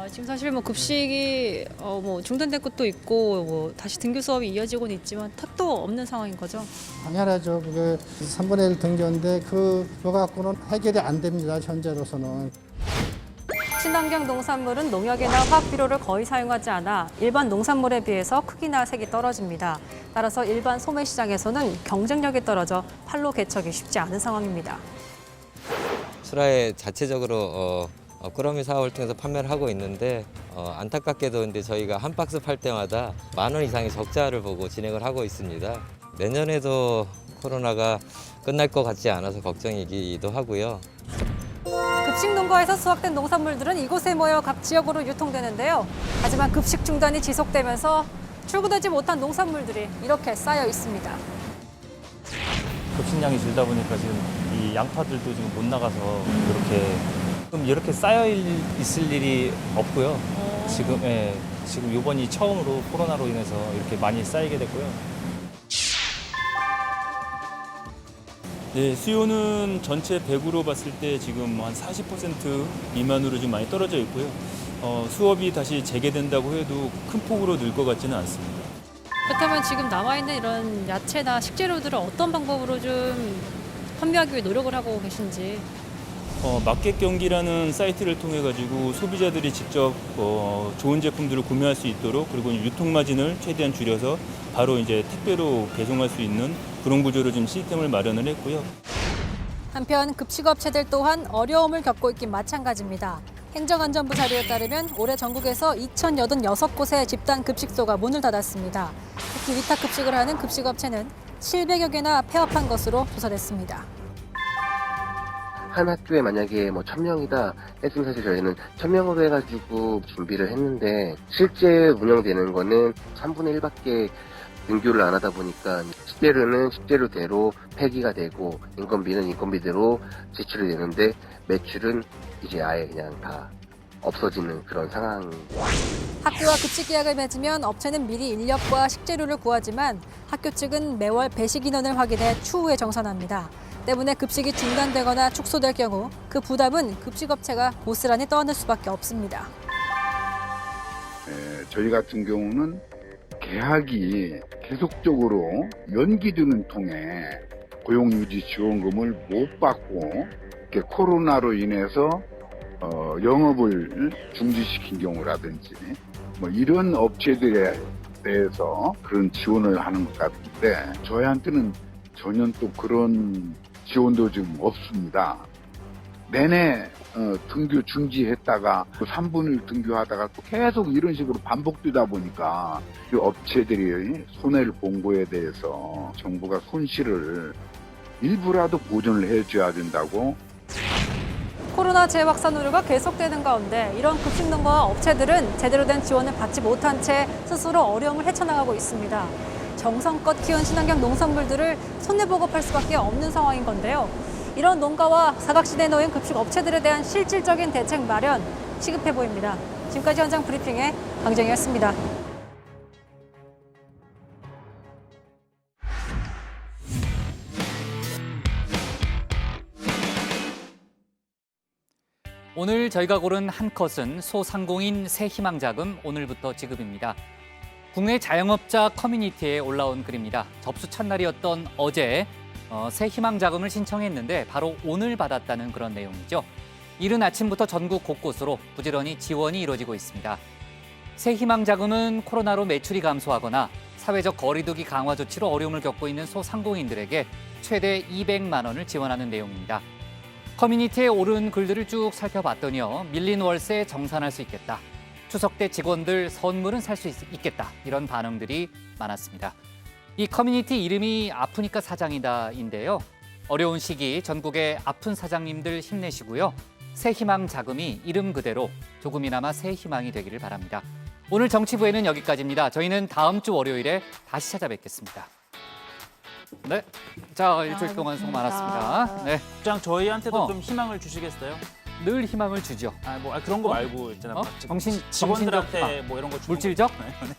지금 사실 뭐 급식이 뭐 중단된 것도 있고 뭐 다시 등교 수업이 이어지고는 있지만 택도 없는 상황인 거죠? 당연하죠. 그게 3분의 1 등교인데 그거 갖고는 해결이 안 됩니다. 현재로서는. 친환경 농산물은 농약이나 화학 비료를 거의 사용하지 않아 일반 농산물에 비해서 크기나 색이 떨어집니다. 따라서 일반 소매 시장에서는 경쟁력이 떨어져 판로 개척이 쉽지 않은 상황입니다. 수라에 자체적으로 꾸러미 사업을 통해서 판매를 하고 있는데 안타깝게도 근데 저희가 한 박스 팔 때마다 10,000원 이상의 적자를 보고 진행을 하고 있습니다. 내년에도 코로나가 끝날 것 같지 않아서 걱정이기도 하고요. 급식 농가에서 수확된 농산물들은 이곳에 모여 각 지역으로 유통되는데요. 하지만 급식 중단이 지속되면서 출고되지 못한 농산물들이 이렇게 쌓여 있습니다. 급식량이 줄다 보니까 지금 이 양파들도 지금 못 나가서 이렇게 쌓여 있을 일이 없고요. 지금 이번이 처음으로 코로나로 인해서 이렇게 많이 쌓이게 됐고요. 네, 수요는 전체 100으로 봤을 때 지금 한 40% 미만으로 좀 많이 떨어져 있고요. 수업이 다시 재개된다고 해도 큰 폭으로 늘 것 같지는 않습니다. 그렇다면 지금 남아있는 이런 야채나 식재료들을 어떤 방법으로 좀 판매하기 위해 노력을 하고 계신지? 마켓 경기라는 사이트를 통해 가지고 소비자들이 직접 좋은 제품들을 구매할 수 있도록 그리고 유통 마진을 최대한 줄여서 바로 이제 택배로 배송할 수 있는 그런 구조로 지금 시스템을 마련을 했고요. 한편 급식업체들 또한 어려움을 겪고 있긴 마찬가지입니다. 행정안전부 자료에 따르면 올해 전국에서 2,086곳의 집단 급식소가 문을 닫았습니다. 특히 위탁급식을 하는 급식업체는 700여 개나 폐업한 것으로 조사됐습니다. 한 학교에 만약에 1,000명이다 했으면 사실 저희는 1,000명으로 해가지고 준비를 했는데 실제 운영되는 거는 3분의 1밖에 등교를 안 하다 보니까 식재료는 식재료대로 폐기가 되고 인건비는 인건비대로 지출이 되는데 매출은 이제 아예 그냥 다 없어지는 그런 상황. 학교와 급식 계약을 맺으면 업체는 미리 인력과 식재료를 구하지만 학교 측은 매월 배식 인원을 확인해 추후에 정산합니다. 때문에 급식이 중단되거나 축소될 경우 그 부담은 급식업체가 고스란히 떠안을 수밖에 없습니다. 저희 같은 경우는 계약이 계속적으로 연기되는 통에 고용유지 지원금을 못 받고 코로나로 인해서 영업을 중지시킨 경우라든지 이런 업체들에 대해서 그런 지원을 하는 것 같은데 저희한테는 전혀 또 그런 지원도 지금 없습니다. 내내 등교 중지했다가 3분의 1 등교하다가 또 계속 이런 식으로 반복되다 보니까 이 업체들이 손해를 본 거에 대해서 정부가 손실을 일부라도 보전을 해줘야 된다고. 코로나 재확산 우려가 계속되는 가운데 이런 급식농가와 업체들은 제대로 된 지원을 받지 못한 채 스스로 어려움을 헤쳐나가고 있습니다. 정성껏 키운 친환경 농산물들을 손해보급할 수밖에 없는 상황인 건데요. 이런 농가와 사각지대에 놓인 급식 업체들에 대한 실질적인 대책 마련 시급해 보입니다. 지금까지 현장 브리핑의 강정희였습니다. 오늘 저희가 고른 한 컷은 소상공인 새희망자금 오늘부터 지급입니다. 국내 자영업자 커뮤니티에 올라온 글입니다. 접수 첫날이었던 어제 새희망자금을 신청했는데 바로 오늘 받았다는 그런 내용이죠. 이른 아침부터 전국 곳곳으로 부지런히 지원이 이루어지고 있습니다. 새희망자금은 코로나로 매출이 감소하거나 사회적 거리두기 강화 조치로 어려움을 겪고 있는 소상공인들에게 최대 200만 원을 지원하는 내용입니다. 커뮤니티에 오른 글들을 쭉 살펴봤더니요. 밀린 월세 정산할 수 있겠다. 추석 때 직원들 선물은 살 수 있겠다. 이런 반응들이 많았습니다. 이 커뮤니티 이름이 아프니까 사장이다인데요. 어려운 시기 전국의 아픈 사장님들 힘내시고요. 새 희망 자금이 이름 그대로 조금이나마 새 희망이 되기를 바랍니다. 오늘 정치부에는 여기까지입니다. 저희는 다음 주 월요일에 다시 찾아뵙겠습니다. 네, 자 일주일 동안 수고 많았습니다. 네, 국장 저희한테도 어. 좀 희망을 주시겠어요? 늘 희망을 주죠. 그런 거 말고 있잖아. 정신 직원들한테 정신적 뭐 이런 거 주는 물질적? 거. 물질.